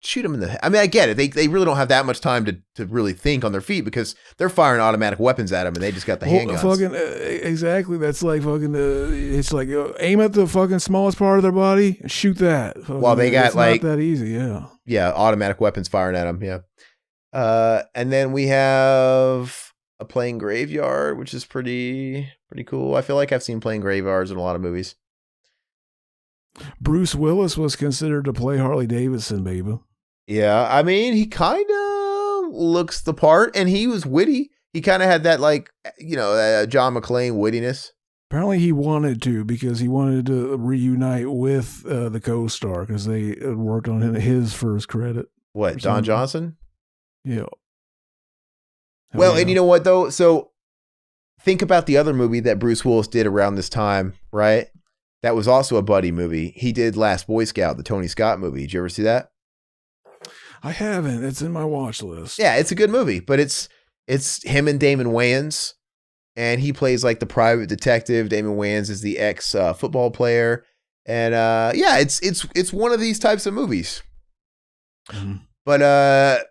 shoot them in the head. I mean, I get it. They really don't have that much time to really think on their feet because they're firing automatic weapons at them and they just got the handguns. Fucking exactly. That's like fucking. It's like aim at the fucking smallest part of their body and shoot that. Well, they got, it's like, not that easy. Yeah. Yeah, automatic weapons firing at them. Yeah. And then we have a playing graveyard, which is pretty cool. I feel like I've seen playing graveyards in a lot of movies. Bruce Willis was considered to play Harley Davidson, baby. Yeah, I mean, he kind of looks the part, and he was witty. He kind of had that, like, you know, John McClane wittiness. Apparently he wanted to, because he wanted to reunite with the co-star, because they had worked on his first credit. What, Don Johnson? Yeah. Well, and you know what, though? So think about the other movie that Bruce Willis did around this time, right? That was also a buddy movie. He did Last Boy Scout, the Tony Scott movie. Did you ever see that? I haven't. It's in my watch list. Yeah, it's a good movie, but it's him and Damon Wayans, and he plays like the private detective. Damon Wayans is the ex football player, and yeah, it's one of these types of movies. Mm-hmm. But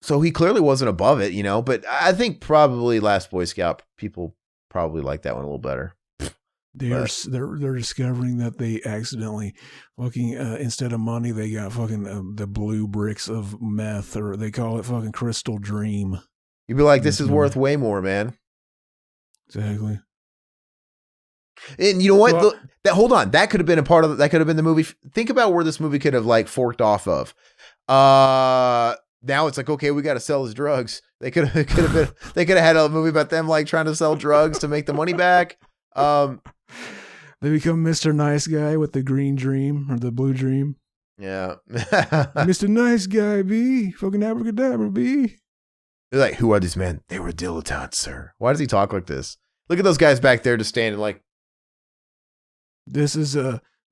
so he clearly wasn't above it, you know. But I think probably Last Boy Scout, people probably like that one a little better. They're discovering that they accidentally fucking instead of money they got fucking the blue bricks of meth, or they call it fucking crystal dream. You'd be like, this is worth way more, man. Exactly. And you know what? Well, hold on. That could have been a part of that. Could have been the movie. Think about where this movie could have like forked off of. Now it's like, okay, we got to sell his drugs. They could have had a movie about them like trying to sell drugs to make the money back. They become Mr. Nice Guy with the green dream or the blue dream. Yeah. Mr. Nice Guy, B. Fucking abracadabra, B. They're like, who are these men? They were dilettantes, sir. Why does he talk like this? Look at those guys back there just standing like. This is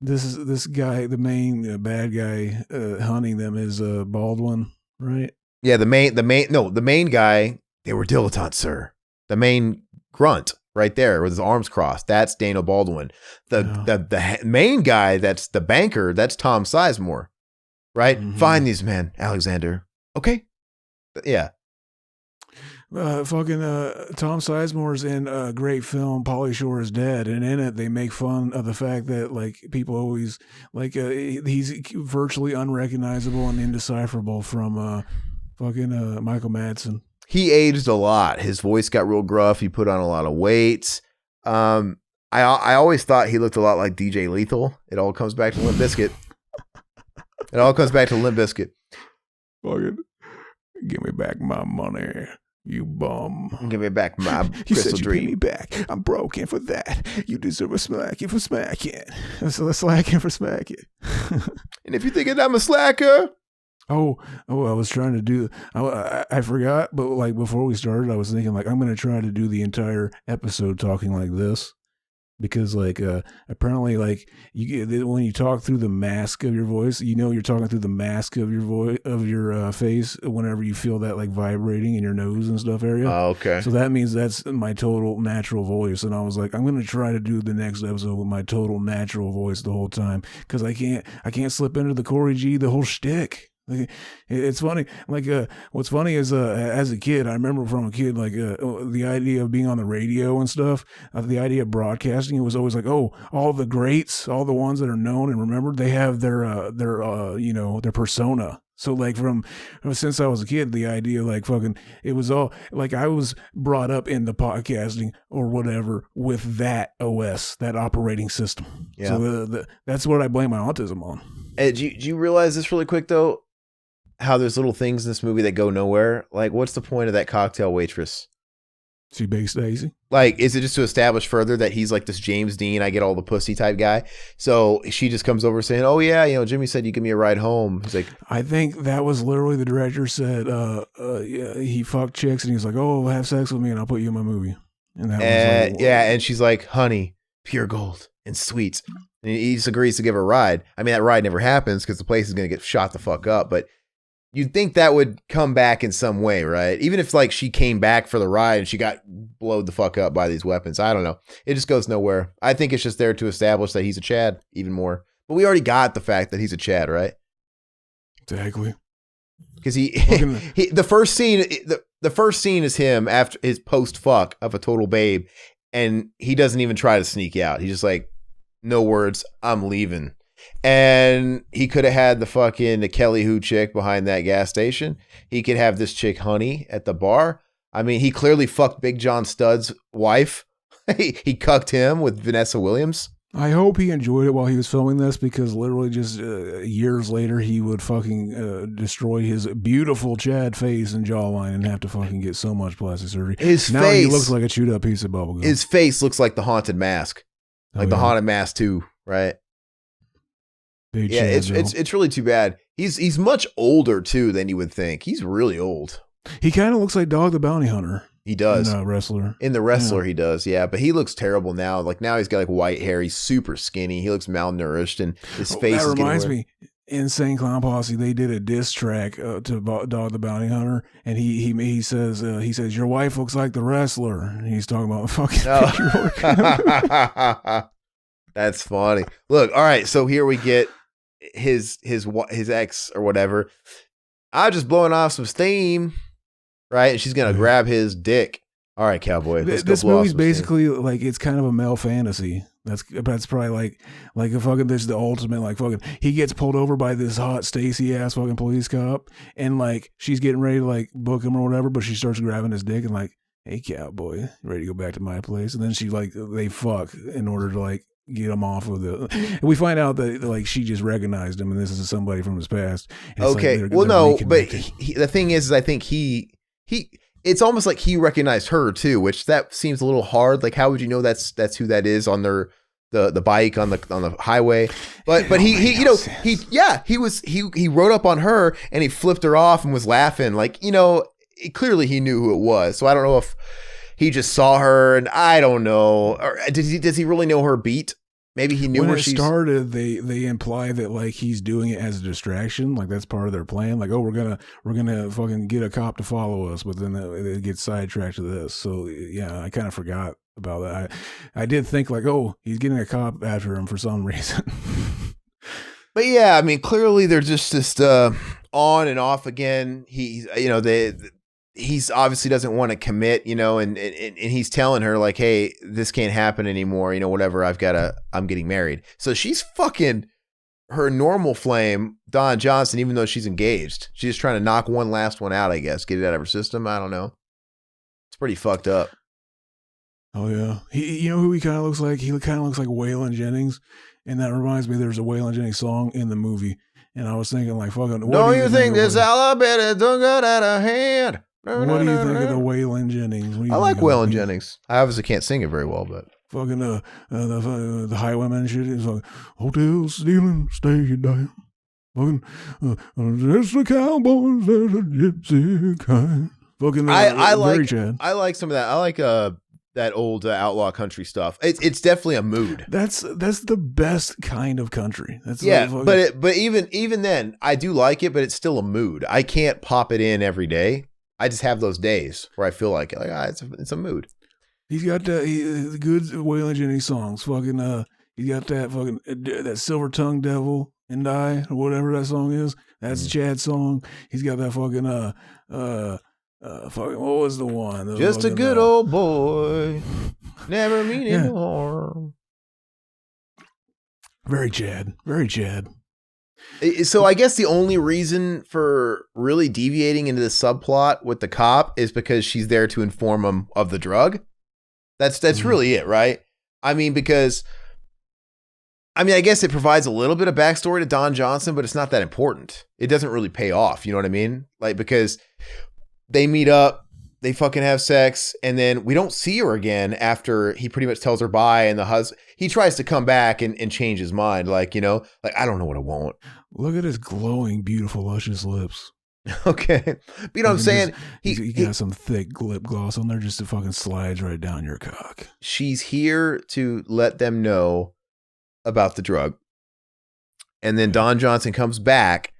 This guy, the main bad guy hunting them is Baldwin, right? Yeah, the main guy, they were dilettantes, sir. The main grunt right there with his arms crossed, that's Daniel Baldwin. The main guy, that's the banker, that's Tom Sizemore, right? Mm-hmm. Find these men, Alexander. Okay. Yeah. Tom Sizemore's in a great film, Pauly Shore is Dead, and in it they make fun of the fact that like people always like he's virtually unrecognizable and indecipherable from Michael Madsen. He aged a lot. His voice got real gruff. He put on a lot of weight. I always thought he looked a lot like DJ Lethal. It all comes back to Limp Bizkit. Fucking give me back my money, you bum. Give me back my you crystal said you dream. pay me back. I'm broken for that. You deserve a smacking for smacking. So slacking for smacking. And if you think I'm a slacker. Oh! I was trying to do. I forgot, but like before we started, I was thinking like I'm going to try to do the entire episode talking like this, because like apparently like you get when you talk through the mask of your voice, you know you're talking through the mask of your voice of your face whenever you feel that like vibrating in your nose and stuff area. Oh, okay. So that means that's my total natural voice, and I was like, I'm going to try to do the next episode with my total natural voice the whole time, because I can't slip into the Corey G the whole shtick. It's funny. Like, what's funny is, as a kid, I remember from a kid, like, the idea of being on the radio and stuff, the idea of broadcasting, it was always like, oh, all the greats, all the ones that are known and remembered, they have their persona. So like since I was a kid, the idea like fucking, it was all like I was brought up in the podcasting or whatever with that OS, that operating system. Yeah. So that's what I blame my autism on. Hey, do you realize this really quick though? How there's little things in this movie that go nowhere. Like, what's the point of that cocktail waitress? She bakes Daisy. Like, is it just to establish further that he's like this James Dean, I get all the pussy type guy? So she just comes over saying, "Oh yeah, Jimmy said you give me a ride home." He's like, I think that was literally the director said, he fucked chicks and he's like, "Oh, have sex with me and I'll put you in my movie." And that was like, yeah, and she's like, "Honey, pure gold and sweet." And he just agrees to give her a ride. I mean, that ride never happens because the place is going to get shot the fuck up, but you'd think that would come back in some way, right? Even if like she came back for the ride and she got blowed the fuck up by these weapons. I don't know. It just goes nowhere. I think it's just there to establish that he's a Chad even more. But we already got the fact that he's a Chad, right? Exactly. Because the first scene is him after his post fuck of a total babe, and he doesn't even try to sneak out. He's just like, no words, I'm leaving. And he could have had the Kelly Who chick behind that gas station. He could have this chick Honey at the bar. I mean, he clearly fucked Big John Studd's wife. He cucked him with Vanessa Williams. I hope he enjoyed it while he was filming this, because literally just years later he would fucking destroy his beautiful Chad face and jawline and have to fucking get so much plastic surgery. Now he looks like a chewed up piece of bubblegum. His face looks like the Haunted Mask, like the Haunted Mask 2, right? Big yeah, Chad, it's really too bad. He's much older too than you would think. He's really old. He kind of looks like Dog the Bounty Hunter. He does. In The Wrestler. In The Wrestler, he does, yeah. But he looks terrible now. Like, now he's got, like, white hair. He's super skinny. He looks malnourished, and his face is getting... That reminds me, Insane Clown Posse, they did a diss track to Dog the Bounty Hunter, and he says, your wife looks like the wrestler. And he's talking about fucking That's funny. Look, all right, so here we get his ex or whatever. I'm just blowing off some steam. Right, and she's gonna grab his dick. All right, cowboy. This movie's basically like, it's kind of a male fantasy. That's probably like a fucking, this is the ultimate, like fucking, he gets pulled over by this hot Stacy ass fucking police cop, and like she's getting ready to like book him or whatever, but she starts grabbing his dick and like, hey cowboy, ready to go back to my place? And then she like, they fuck in order to like get him off of the. And we find out that like she just recognized him, and this is somebody from his past. Okay, like well, no, but the thing is I think he it's almost like he recognized her too, which that seems a little hard. Like, how would you know that's who that is on the bike on the highway? But he rode up on her and he flipped her off and was laughing. Like, clearly he knew who it was. So I don't know if he just saw her, and I don't know. Or does he really know her beat? Maybe he knew when where it started, they imply that like he's doing it as a distraction, like that's part of their plan. Like, oh, we're gonna fucking get a cop to follow us, but then they get sidetracked to this. So yeah, I kind of forgot about that. I did think like, oh, he's getting a cop after him for some reason. But yeah, I mean, clearly they're just on and off again. He's he's obviously doesn't want to commit, and he's telling her like, hey, this can't happen anymore. Whatever. I'm getting married. So she's fucking her normal flame, Don Johnson, even though she's engaged. She's just trying to knock one last one out, I guess. Get it out of her system. I don't know. It's pretty fucked up. Oh yeah. You know who he kind of looks like? He kind of looks like Waylon Jennings. And that reminds me, there's a Waylon Jennings song in the movie. And I was thinking like, fucking, don't you think this Alabama don't got out of hand? What do you think of the Waylon Jennings? I like Waylon Jennings. I obviously can't sing it very well, but fucking the highwayman shit is like hotel stealing, stay down. Fucking there's the cowboys, there's a gypsy kind. Fucking I like Chad. I like some of that. I like that old outlaw country stuff. It's definitely a mood. That's the best kind of country. That's but even then, I do like it, but it's still a mood. I can't pop it in every day. I just have those days where I feel like it's a mood. He's got the good Waylon Jennings songs. Fucking he got that fucking that Silver Tongue Devil and I or whatever that song is. That's Chad's song. He's got that fucking fucking what was the one? Just a good old boy, never meaning no harm. Very Chad. Very Chad. So I guess the only reason for really deviating into the subplot with the cop is because she's there to inform him of the drug. That's really it, right? I mean, I guess it provides a little bit of backstory to Don Johnson, but it's not that important. It doesn't really pay off. You know what I mean? Like, because they meet up, they fucking have sex, and then we don't see her again after he pretty much tells her bye, and he tries to come back and change his mind. Like, I don't know what I want. Look at his glowing, beautiful, luscious lips. Okay. But you know what I'm saying? He got some thick lip gloss on there, just it fucking slides right down your cock. She's here to let them know about the drug. And then Don Johnson comes back.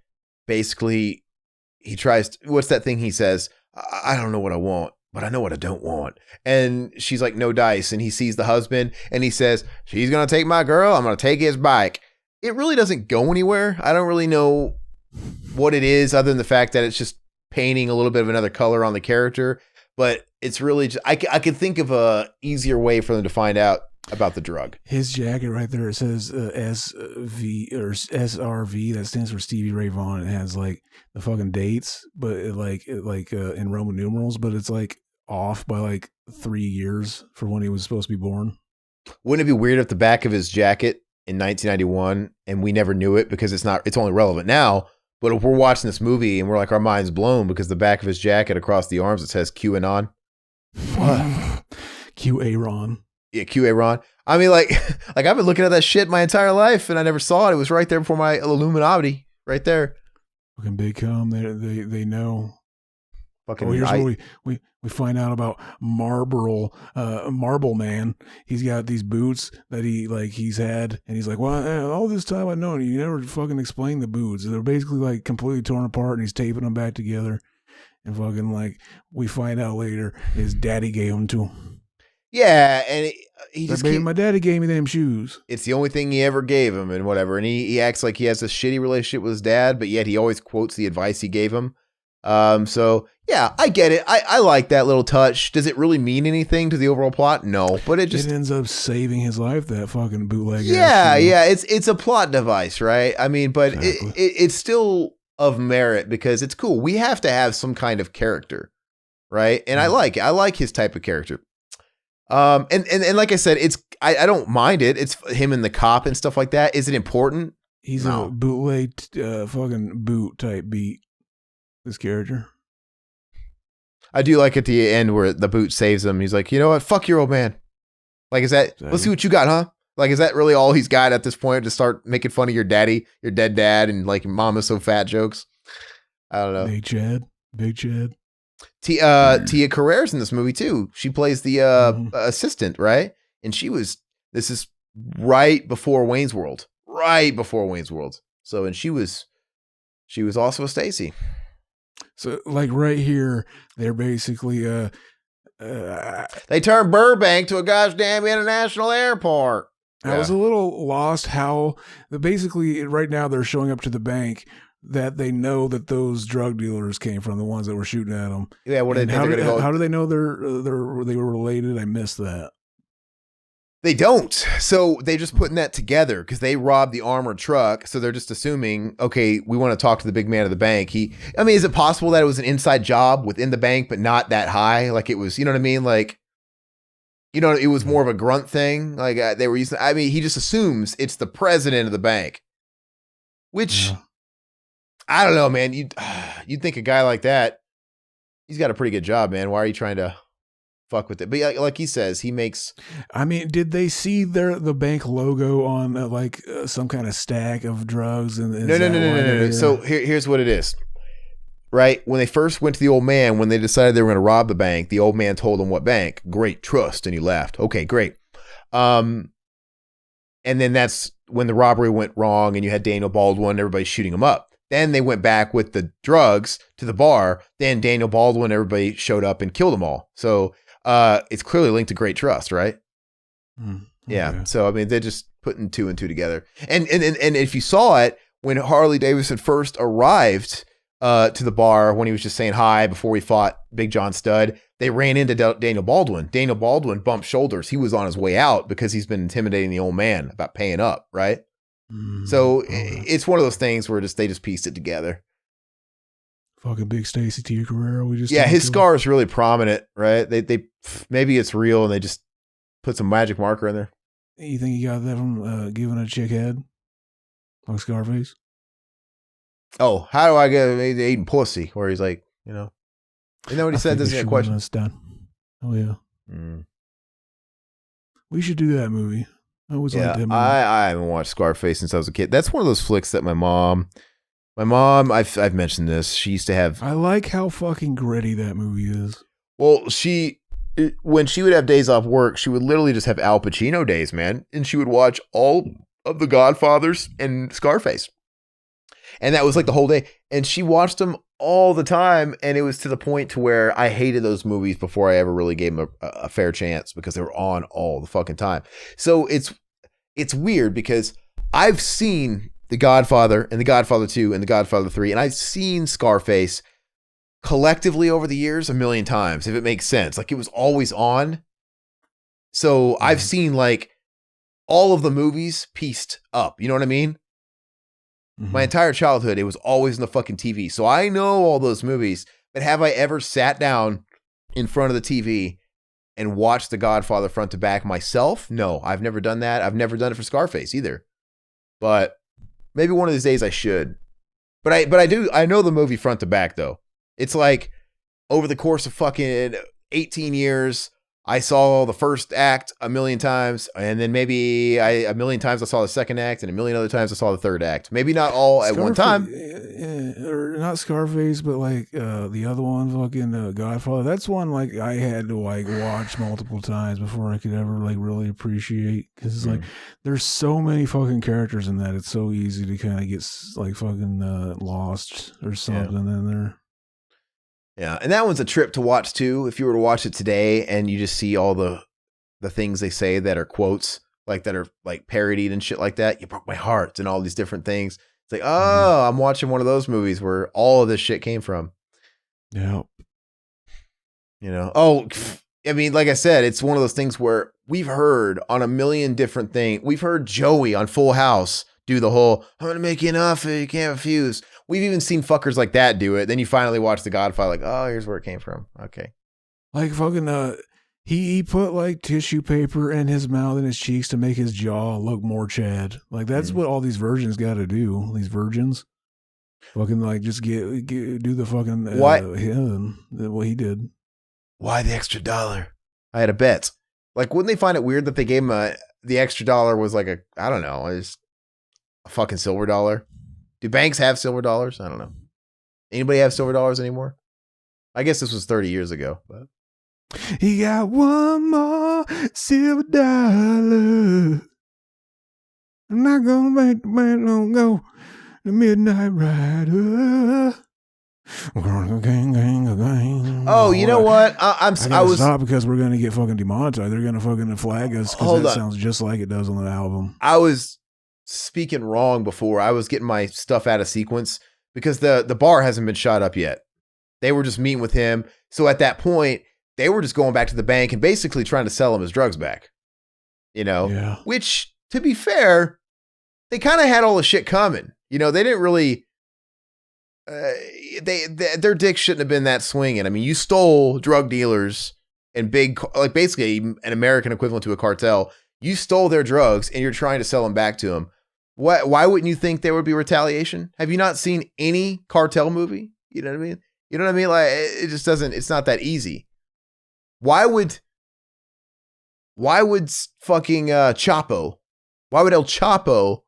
Basically, he tries to, what's that thing he says? I don't know what I want, but I know what I don't want. And she's like, no dice. And he sees the husband and he says, she's going to take my girl. I'm going to take his bike. It really doesn't go anywhere. I don't really know what it is other than the fact that it's just painting a little bit of another color on the character. But it's really just, I could think of a easier way for them to find out about the drug. His jacket right there, it says SV or SRV. That stands for Stevie Ray Vaughan. It has like the fucking dates, but in Roman numerals, but it's like off by like 3 years for when he was supposed to be born. Wouldn't it be weird if the back of his jacket in 1991 and we never knew it because it's only relevant now? But if we're watching this movie and we're like, our mind's blown because the back of his jacket across the arms, it says QAnon. What? QAnon. Yeah, QAnon. I mean, like I've been looking at that shit my entire life and I never saw it. It was right there before my Illuminati, right there. Fucking big cum. They know. Fucking. Here's what we find out about Marlboro Man. He's got these boots that he's had, and he's like, well, all this time I've known you never fucking explained the boots. They're basically like completely torn apart, and he's taping them back together. And fucking like we find out later, his daddy gave them to him. Yeah, and my daddy gave me them shoes. It's the only thing he ever gave him and whatever. And he acts like he has a shitty relationship with his dad, but yet he always quotes the advice he gave him. So yeah, I get it. I like that little touch. Does it really mean anything to the overall plot? No, but it ends up saving his life, that fucking bootleg. Yeah. It's a plot device, right? I mean, but exactly. It's still of merit because it's cool. We have to have some kind of character, right? And I like it. I like his type of character. And like I said, I don't mind it. It's him and the cop and stuff like that. Is it important? He's a bootleg fucking boot type beat. This character. I do like at the end where the boot saves him. He's like, you know what? Fuck your old man. Like, is that, let's see what you got, huh? Like, is that really all he's got at this point to start making fun of your daddy, your dead dad, and like mama's so fat jokes? I don't know. Big Chad. Tia Carrere's in this movie too. She plays the assistant, right? And this is right before Wayne's World. So, and she was also a Stacy. So like right here, they're basically they turned Burbank to a goddamn international airport. I was a little lost how basically right now they're showing up to the bank that they know that those drug dealers came from, the ones that were shooting at them. Yeah, what did they think they're gonna go? How do they know they were related? I missed that. They don't. So they just putting that together because they robbed the armored truck. So they're just assuming, okay, we want to talk to the big man of the bank. Is it possible that it was an inside job within the bank, but not that high? Like it was, you know what I mean? Like, you know, it was more of a grunt thing. Like they were using, he just assumes it's the president of the bank, which I don't know, man. You'd think a guy like that, he's got a pretty good job, man. Why are you trying to fuck with it? But like he says, he makes. Did they see the bank logo on some kind of stack of drugs? And no. So here's what it is. Right when they first went to the old man, when they decided they were going to rob the bank, the old man told them what bank. Great, trust, and he laughed. Okay, great. And then that's when the robbery went wrong, and you had Daniel Baldwin, everybody shooting him up. Then they went back with the drugs to the bar. Then Daniel Baldwin, everybody showed up and killed them all. So it's clearly linked to Great Trust, right? Okay. Yeah. So they're just putting two and two together. And if you saw it when Harley Davidson first arrived to the bar, when he was just saying hi before he fought Big John Studd, they ran into Daniel Baldwin. Daniel Baldwin bumped shoulders. He was on his way out because he's been intimidating the old man about paying up, right? So it's one of those things where they just pieced it together. Fucking Big Stacy T. Carrera. His scar is really prominent, right? They maybe it's real and they just put some magic marker in there. You think he got that from giving a chick head, like Scarface? Oh, how do I get eating pussy? Where he's like, you know what he said? Doesn't get a question. Done. Oh yeah. We should do that movie. I always liked that movie. I haven't watched Scarface since I was a kid. That's one of those flicks that my mom, I've mentioned this. She used to have. I like how fucking gritty that movie is. Well, when she would have days off work, she would literally just have Al Pacino days, man, and she would watch all of the Godfathers and Scarface. And that was like the whole day. And she watched them all the time. And it was to the point to where I hated those movies before I ever really gave them a fair chance because they were on all the fucking time. So it's weird because I've seen The Godfather and The Godfather 2 and The Godfather 3. And I've seen Scarface collectively over the years 1,000,000 times, if it makes sense. Like it was always on. So I've seen like all of the movies pieced up. You know what I mean? My entire childhood, it was always in the fucking TV. So I know all those movies, but have I ever sat down in front of the TV and watched The Godfather front to back myself? No, I've never done that. I've never done it for Scarface either. But maybe one of these days I should. But I know the movie front to back though. It's like over the course of fucking 18 years, I saw the first act 1,000,000 times, and then maybe 1,000,000 times I saw the second act, and 1,000,000 other times I saw the third act. Maybe not all at one time. Or not Scarface, but like the other one, fucking Godfather. That's one like I had to like watch multiple times before I could ever like really appreciate. Because it's like there's so many fucking characters in that. It's so easy to kind of get like fucking lost or something in there. Yeah, and that one's a trip to watch too. If you were to watch it today and you just see all the things they say that are quotes, like that are like parodied and shit like that, you broke my heart and all these different things. It's like, oh, I'm watching one of those movies where all of this shit came from. Yeah. You know, like I said, it's one of those things where we've heard on 1,000,000 different things. We've heard Joey on Full House do the whole, I'm going to make you an offer you can't refuse. We've even seen fuckers like that do it. Then you finally watch The Godfather, like, oh, here's where it came from. Okay. Like fucking, he put like tissue paper in his mouth and his cheeks to make his jaw look more Chad. Like that's what all these virgins got to do. These virgins, fucking like just do the fucking what he did. Why the extra $1? I had a bet. Like, wouldn't they find it weird that they gave him the extra $1 was like I don't know, it's a fucking silver dollar. Do banks have silver dollars? I don't know. Anybody have silver dollars anymore? I guess this was 30 years ago. But he got one more silver dollar. I'm not gonna make the man don't go. The Midnight Rider. Oh, you know what? I gotta stop because we're gonna get fucking demonetized. They're gonna fucking flag us because that sounds just like it does on the album. I was speaking wrong before. I was getting my stuff out of sequence because the bar hasn't been shot up yet. They were just meeting with him. So at that point, they were just going back to the bank and basically trying to sell him his drugs back. You know? Yeah. Which, to be fair, they kind of had all the shit coming. You know, they didn't really... their dick shouldn't have been that swinging. I mean, you stole drug dealers and like basically an American equivalent to a cartel. You stole their drugs and you're trying to sell them back to them. Why wouldn't you think there would be retaliation? Have you not seen any cartel movie? You know what I mean? You know what I mean? Like, it just doesn't, it's not that easy. Why would fucking Chapo, why would El Chapo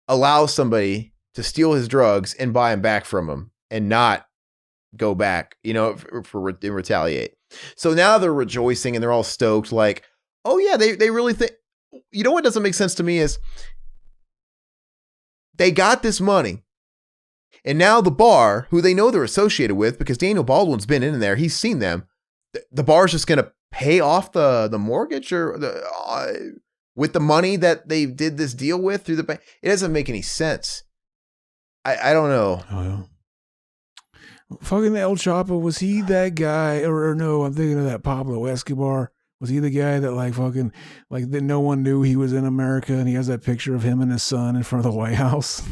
allow somebody to steal his drugs and buy them back from him and not go back, you know, and retaliate? So now they're rejoicing and they're all stoked. Like, oh yeah, they really think, you know what doesn't make sense to me is they got this money and now the bar, who they know they're associated with because Daniel Baldwin's been in there, he's seen them. The bar's just going to pay off the mortgage or with the money that they did this deal with through the bank. It doesn't make any sense. I don't know. Oh, yeah. Fucking El Chapo, was he that guy? Or no, I'm thinking of that Pablo Escobar. Was he the guy that like fucking, like that no one knew he was in America and he has that picture of him and his son in front of the White House?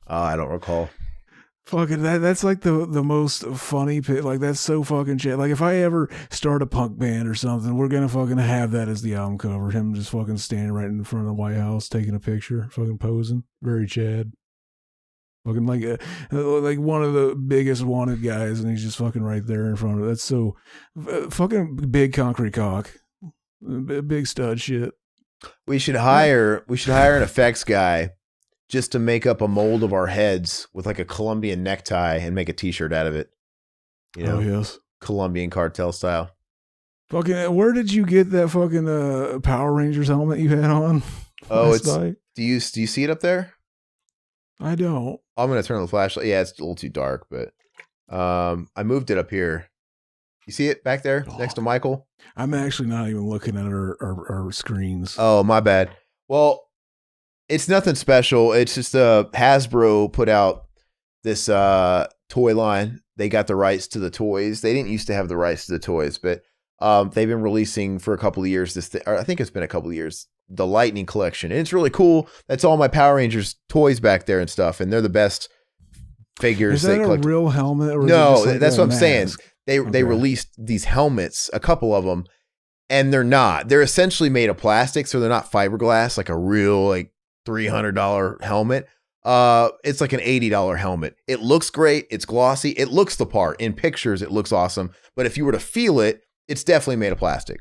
I don't recall. Fucking that's like the most funny like that's so fucking shit. Like if I ever start a punk band or something, we're gonna fucking have that as the album cover. Him just fucking standing right in front of the White House taking a picture, fucking posing. Very Chad. Fucking like one of the biggest wanted guys, and he's just fucking right there in front of it. That's so fucking big concrete cock, big stud shit. We should hire an effects guy just to make up a mold of our heads with like a Colombian necktie and make a t-shirt out of it. You know, oh yes, Colombian cartel style. Fucking, where did you get that fucking Power Rangers helmet you had on? Oh, do you see it up there? I don't. I'm gonna turn on the flashlight. Yeah, it's a little too dark, but I moved it up here. You see it back there next to Michael? I'm actually not even looking at our screens. Oh, my bad. Well, it's nothing special. It's just Hasbro put out this toy line. They got the rights to the toys. They didn't used to have the rights to the toys, but they've been releasing for a couple of years. I think it's been a couple of years. The Lightning Collection. And it's really cool. That's all my Power Rangers toys back there and stuff. And they're the best figures. Is that a real helmet? Or no, that's what I'm saying. They released these helmets, a couple of them, and they're not. They're essentially made of plastic, so they're not fiberglass, like a real like $300 helmet. It's like an $80 helmet. It looks great. It's glossy. It looks the part. In pictures, it looks awesome. But if you were to feel it, it's definitely made of plastic.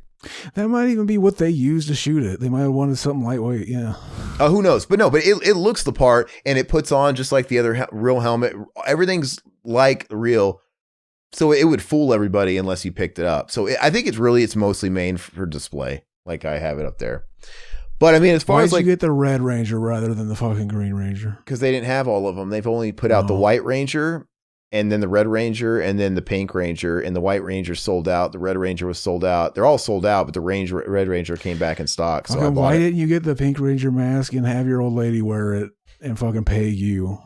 That might even be what they used to shoot it. They might have wanted something lightweight. Yeah. Who knows? But no, but it looks the part and it puts on just like the other real helmet. Everything's like real. So it would fool everybody unless you picked it up. So I think it's mostly made for display. Like I have it up there. But I mean, as far as like, you get the Red Ranger rather than the fucking Green Ranger? Because they didn't have all of them. They've only put out the White Ranger and then the Red Ranger and then the Pink Ranger, and the White Ranger sold out. The Red Ranger was sold out. They're all sold out, but the Red Ranger came back in stock. So why didn't you get the Pink Ranger mask and have your old lady wear it and fucking pay you?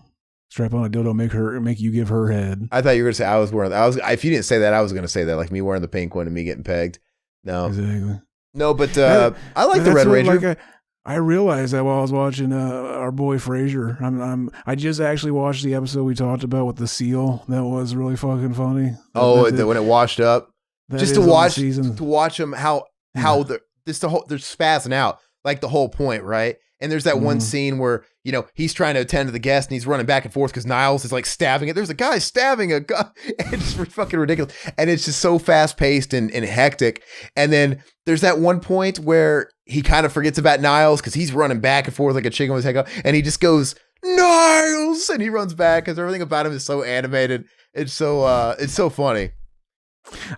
Strap on a dildo, make you give her head. I thought you were gonna say if you didn't say that, I was gonna say that, like me wearing the pink one and me getting pegged. No, exactly. No, but I like the Red Ranger. I realized that while I was watching our boy Frasier. I just actually watched the episode we talked about with the seal. That was really fucking funny. When it washed up, just to watch them how they're spazzing out, like the whole point, right? And there's that one scene where, you know, he's trying to attend to the guest and he's running back and forth because Niles is like stabbing it. There's a guy stabbing a guy. And it's fucking ridiculous. And it's just so fast paced and hectic. And then there's that one point where he kind of forgets about Niles because he's running back and forth like a chicken with his head up. And he just goes, Niles! And he runs back because everything about him is so animated. It's so funny.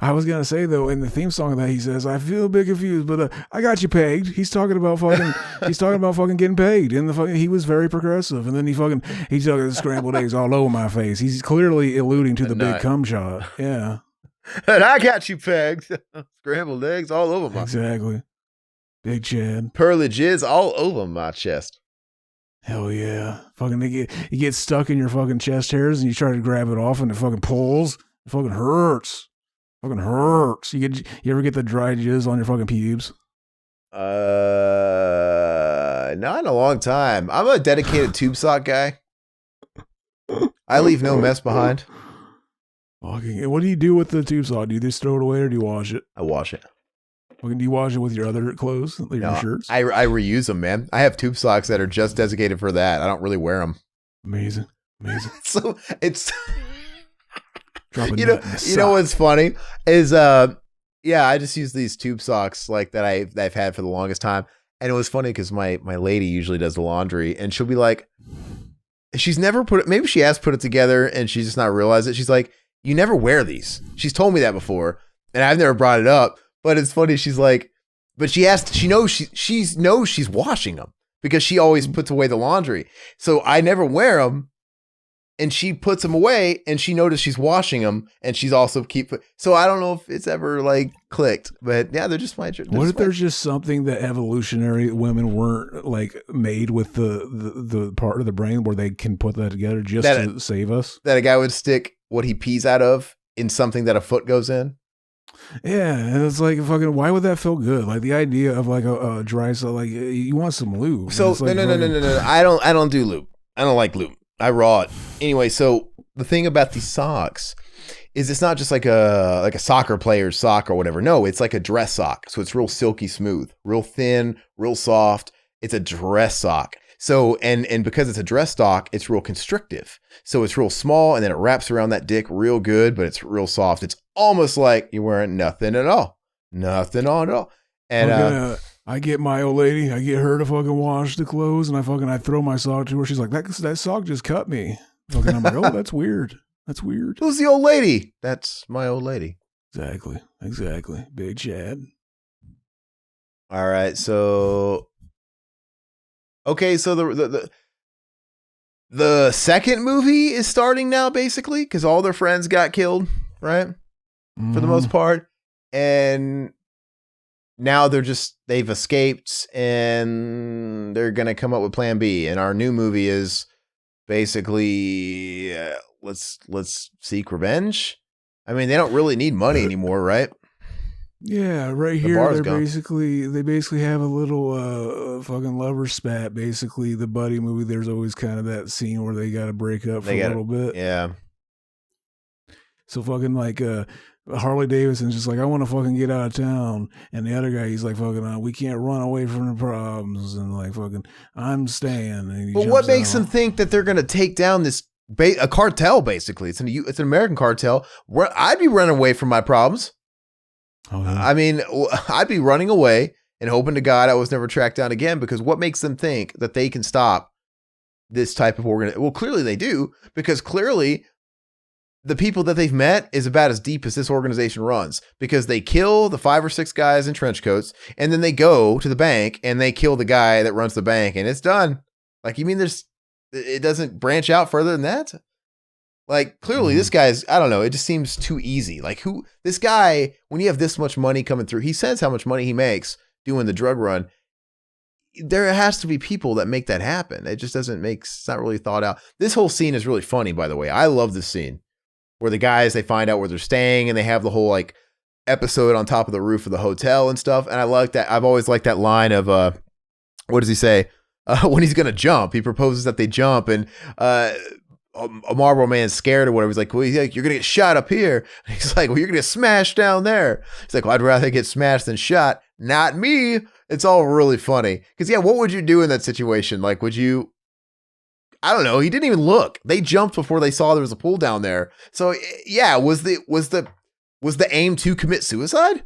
I was gonna say though, in the theme song of that, he says, "I feel a bit confused, but I got you pegged." He's talking about fucking getting paid, and he was very progressive, and then he took the scrambled eggs all over my face. He's clearly alluding to the big cum shot. Yeah, and I got you pegged. Scrambled eggs all over my exactly. Big Chad, pearly jizz all over my chest. Hell yeah! Fucking you get stuck in your fucking chest hairs, and you try to grab it off, and it fucking pulls. It fucking hurts. Fucking hurts. You ever get the dry jizz on your fucking pubes? Not in a long time. I'm a dedicated tube sock guy. I leave no mess behind. Fucking, what do you do with the tube sock? Do you just throw it away or do you wash it? I wash it. Fucking, do you wash it with your other clothes, like your shirts? I reuse them, man. I have tube socks that are just designated for that. I don't really wear them. Amazing. So it's. You know what's funny is I just use these tube socks like that I've had for the longest time, and it was funny because my lady usually does the laundry, and she'll be like, she's never put it, maybe she has put it together and she's just not realized it. She's like, you never wear these. She's told me that before, and I've never brought it up, but it's funny. She's like, but she knows she's washing them because she always puts away the laundry, so I never wear them. And she puts them away, and she noticed she's washing them, and she's also so I don't know if it's ever like clicked, but yeah, they're just my. What if there's just something that evolutionary women weren't like made with the part of the brain where they can put that together just to save us? That a guy would stick what he pees out of in something that a foot goes in. Yeah, and it's like fucking. Why would that feel good? Like the idea of like a dry, so like you want some lube. So like, no. I don't do lube. I don't like lube. I raw it. Anyway, so the thing about these socks is it's not just like a soccer player's sock or whatever. No, it's like a dress sock. So it's real silky smooth, real thin, real soft. It's a dress sock. So and because it's a dress sock, it's real constrictive. So it's real small, and then it wraps around that dick real good, but it's real soft. It's almost like you're wearing nothing at all. Nothing on at all. And I get my old lady, I get her to fucking wash the clothes, and I throw my sock to her. She's like, that sock just cut me. Fucking, I'm like, oh, that's weird. That's weird. Who's the old lady? That's my old lady. Exactly. Big Chad. All right, so okay, so the second movie is starting now, basically, because all their friends got killed, right? For the most part, and now they've escaped, and they're gonna come up with Plan B. And our new movie is basically let's seek revenge. I mean, they don't really need money anymore, right? Yeah, right here they basically have a little fucking lover spat. Basically, the buddy movie. There's always kind of that scene where they got to break up for a little bit. Yeah. So fucking like Harley Davidson's just like, I want to fucking get out of town, and the other guy, he's like, fucking, we can't run away from the problems, and like, fucking, I'm staying. And but what makes them think that they're gonna take down this a cartel? Basically, it's an American cartel. I'd be running away from my problems. Oh, yeah. I mean, I'd be running away and hoping to God I was never tracked down again. Because what makes them think that they can stop this type of organization? Well, clearly they do, because clearly the people that they've met is about as deep as this organization runs, because they kill the 5 or 6 guys in trench coats, and then they go to the bank and they kill the guy that runs the bank, and it's done. Like, you mean it doesn't branch out further than that? Like, clearly this guy's, I don't know, it just seems too easy. Like, this guy, when you have this much money coming through, he says how much money he makes doing the drug run. There has to be people that make that happen. It just it's not really thought out. This whole scene is really funny, by the way. I love this scene where the guys, they find out where they're staying, and they have the whole like episode on top of the roof of the hotel and stuff. And I like that. I've always liked that line of, what does he say? When he's going to jump, he proposes that they jump, and a Marlboro Man's scared or whatever. He's like, well, you're going to get shot up here. And he's like, well, you're going to get smashed down there. He's like, well, I'd rather get smashed than shot. Not me. It's all really funny. Because, yeah, what would you do in that situation? Like, would you, I don't know. He didn't even look. They jumped before they saw there was a pool down there. So, yeah, was the aim to commit suicide?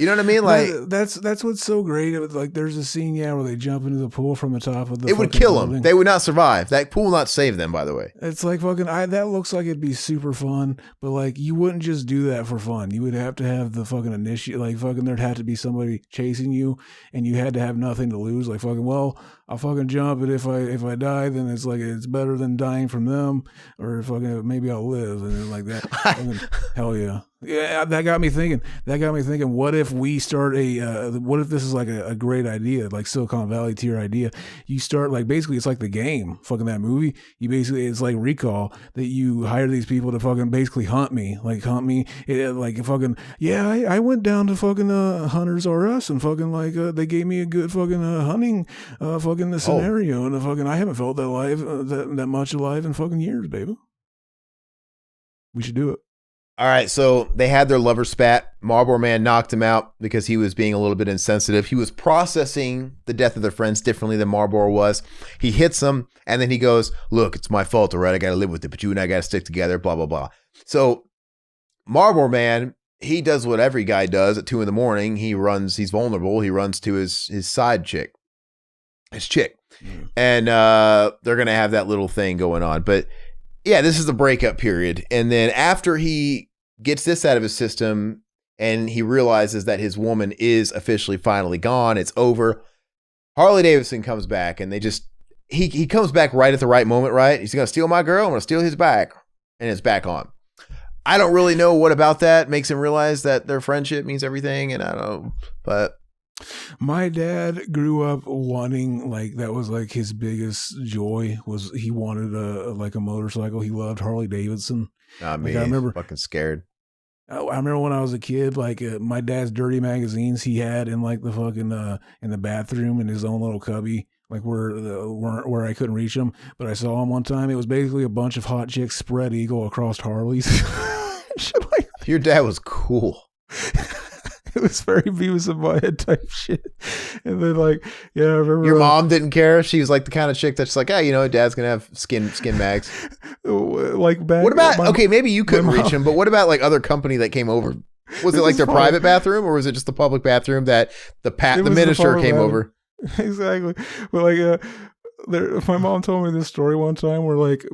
You know what I mean? Like that's what's so great. Like there's a scene, where they jump into the pool from the top of the. It would kill them. They would not survive. That pool will not save them. By the way, it's like fucking. That looks like it'd be super fun, but like you wouldn't just do that for fun. You would have to have the fucking initiate. Like fucking, there'd have to be somebody chasing you, and you had to have nothing to lose. Like fucking, well, I'll fucking jump, and if I die, then it's like it's better than dying from them, or fucking maybe I'll live, and then like that. Fucking, hell yeah. Yeah, that got me thinking. What if we start what if this is like a great idea, like Silicon Valley tier idea? You start like basically it's like the game, fucking that movie. You basically it's like Recall that you hire these people to fucking basically hunt me. Like fucking I went down to fucking Hunters R Us and fucking like they gave me a good fucking hunting fucking scenario and fucking I haven't felt that much alive in fucking years, baby. We should do it. All right, so they had their lover spat. Marlboro Man knocked him out because he was being a little bit insensitive. He was processing the death of their friends differently than Marlboro was. He hits him, and then he goes, look, it's my fault, all right? I got to live with it, but you and I got to stick together, blah, blah, blah. So Marlboro Man, he does what every guy does at 2 a.m. He's vulnerable. He runs to his side chick, his chick. Mm. And they're going to have that little thing going on. But yeah, this is the breakup period. And then after he gets this out of his system and he realizes that his woman is officially finally gone, it's over, Harley Davidson comes back and he comes back right at the right moment, right? He's going to steal my girl. I'm going to steal his bike. And it's back on. I don't really know what about that makes him realize that their friendship means everything. And I don't know, but my dad grew up wanting, like, that was like his biggest joy was he wanted a motorcycle. He loved Harley Davidson. Not me. I remember fucking scared. I remember when I was a kid, like my dad's dirty magazines he had in like the fucking in the bathroom in his own little cubby, like where I couldn't reach him. But I saw him one time. It was basically a bunch of hot chicks spread eagle across Harleys. Your dad was cool. It was very Beavis and Butthead type shit. And then I remember your mom didn't care. She was like the kind of chick that's like, dad's gonna have skin mags. Like back. What about maybe you couldn't reach him, but what about like other company that came over? Was it like their private bathroom or was it just the public bathroom that the minister came over? Exactly. But my mom told me this story one time where like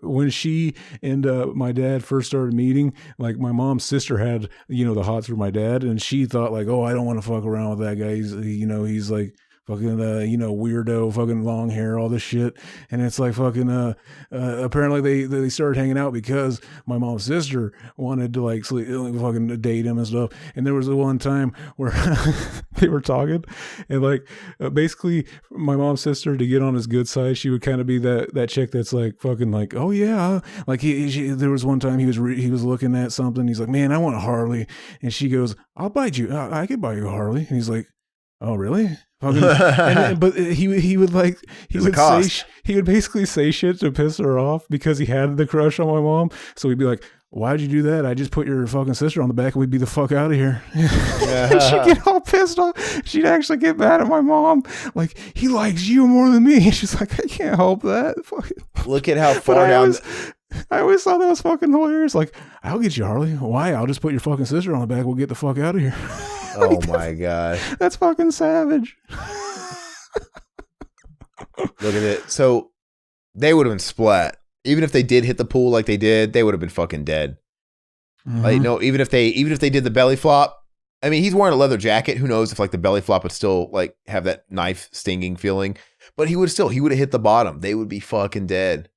when she and my dad first started meeting, like my mom's sister had the hots for my dad, and she thought like, oh, I don't want to fuck around with that guy. He's like fucking weirdo, fucking long hair, all this shit. And it's like fucking apparently they started hanging out because my mom's sister wanted to like fucking date him and stuff. And there was the one time where they were talking and like basically my mom's sister, to get on his good side, she would kind of be that chick that's like fucking like, oh yeah, like there was one time he was looking at something, he's like, man, I want a Harley, and she goes, I'll buy you, I could buy you a Harley, and he's like, oh really? But he would basically say shit to piss her off because he had the crush on my mom. So he'd be like, why'd you do that? I just put your fucking sister on the back and we'd be the fuck out of here. And she'd get all pissed off. She'd actually get mad at my mom. Like, he likes you more than me. She's like, I can't help that. Look at how far down. I always thought that was fucking hilarious. Like, I'll get you, Harley. Why? I'll just put your fucking sister on the back. We'll get the fuck out of here. Oh my God. That's fucking savage. Look at it. So they would have been splat. Even if they did hit the pool like they did, they would have been fucking dead. Mm-hmm. Like, no, even if they did the belly flop, I mean, he's wearing a leather jacket. Who knows if like the belly flop would still like have that knife stinging feeling, but he would have hit the bottom. They would be fucking dead.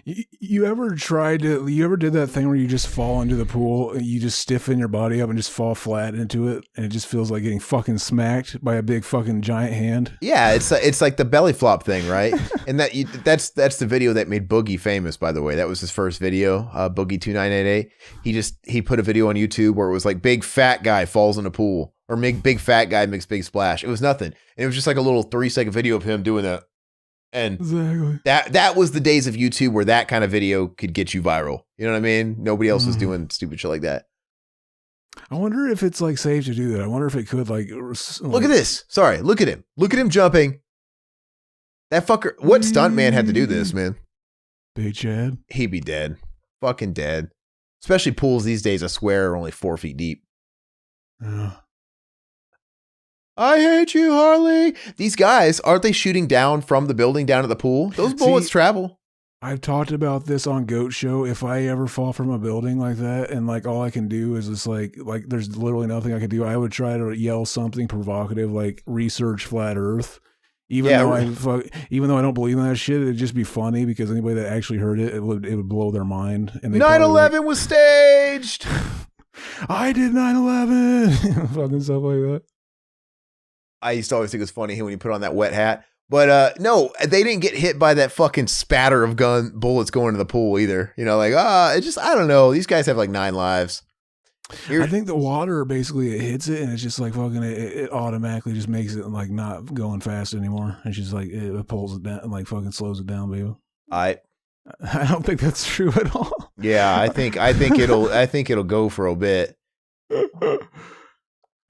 You ever did that thing where you just fall into the pool and you just stiffen your body up and just fall flat into it, and it just feels like getting fucking smacked by a big fucking giant hand? Yeah, it's like the belly flop thing, right? And that's the video that made Boogie famous, by the way. That was his first video, Boogie 2988. He put a video on YouTube where it was like big fat guy falls in a pool, or big fat guy makes big splash. It was nothing. And it was just like a little 3-second video of him doing that. And exactly. that was the days of YouTube where that kind of video could get you viral. You know what I mean? Nobody else was doing stupid shit like that. I wonder if it's like safe to do that. I wonder if it could like look at this. Sorry, look at him. Look at him jumping. That fucker. What stuntman had to do this, man? Big Chad. He'd be dead. Fucking dead. Especially pools these days, I swear, are only 4 feet deep. Yeah. I hate you, Harley. These guys, aren't they shooting down from the building down to the pool? Those bullets travel. I've talked about this on Goat Show. If I ever fall from a building like that and like all I can do is just like there's literally nothing I can do, I would try to yell something provocative like research flat earth. Even though I don't believe in that shit, it'd just be funny because anybody that actually heard it, it would blow their mind. And 9/11 was staged. I did 9/11. Fucking stuff like that. I used to always think it was funny when you put on that wet hat. But no, they didn't get hit by that fucking spatter of bullets going to the pool either. You know, like, it just, I don't know. These guys have like 9 lives. I think the water basically it hits it and it's just like fucking it automatically just makes it like not going fast anymore. It's just like it pulls it down and like fucking slows it down, baby. I don't think that's true at all. Yeah, I think it'll go for a bit.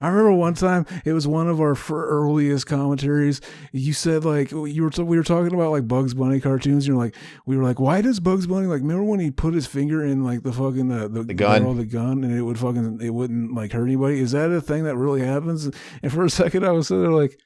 I remember one time it was one of our earliest commentaries. You said like we were talking about like Bugs Bunny cartoons. We were like, why does Bugs Bunny like? Remember when he put his finger in like the fucking the gun and it wouldn't like hurt anybody? Is that a thing that really happens? And for a second I was sitting there like,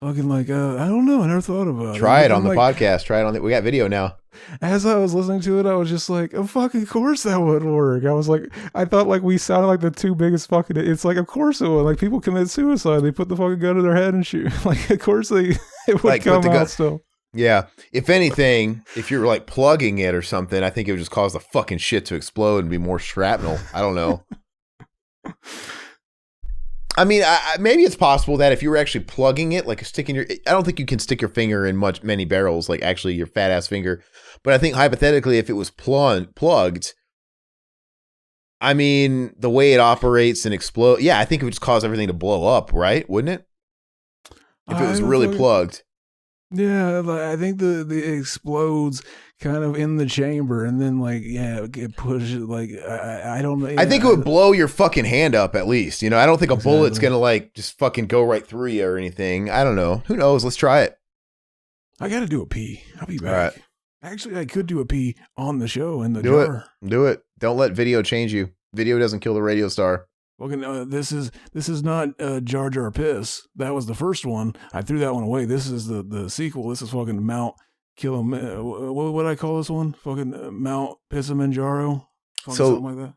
fucking like I don't know. I never thought about it. Try it on the podcast. Try it on we got video now. As I was listening to it, I was just like, of course that would work. I was like, I thought like we sounded like the two biggest fucking, it's like, of course it would. Like people commit suicide. They put the fucking gun to their head and shoot. Like, of course it would like, come out still. Yeah. If anything, if you're like plugging it or something, I think it would just cause the fucking shit to explode and be more shrapnel. I don't know. I mean, maybe it's possible that if you were actually plugging it, like sticking I don't think you can stick your finger in many barrels, like actually your fat ass finger. But I think hypothetically, if it was plugged, I mean, the way it operates and explode, I think it would just cause everything to blow up, right? Wouldn't it? If it was really plugged. Yeah, I think the explodes kind of in the chamber, and then like it pushes like I don't know. I think it would blow your fucking hand up at least. You know, I don't think a bullet's gonna like just fucking go right through you or anything. I don't know. Who knows? Let's try it. I got to do a pee. I'll be back. All right. Actually, I could do a pee on the show in the do jar. Do it. Don't let video change you. Video doesn't kill the radio star. Well, this is not Jar Jar Piss. That was the first one. I threw that one away. This is the sequel. This is fucking Mount Kill him. What would I call this one? Fucking Mount Pissamanjaro. Something like that.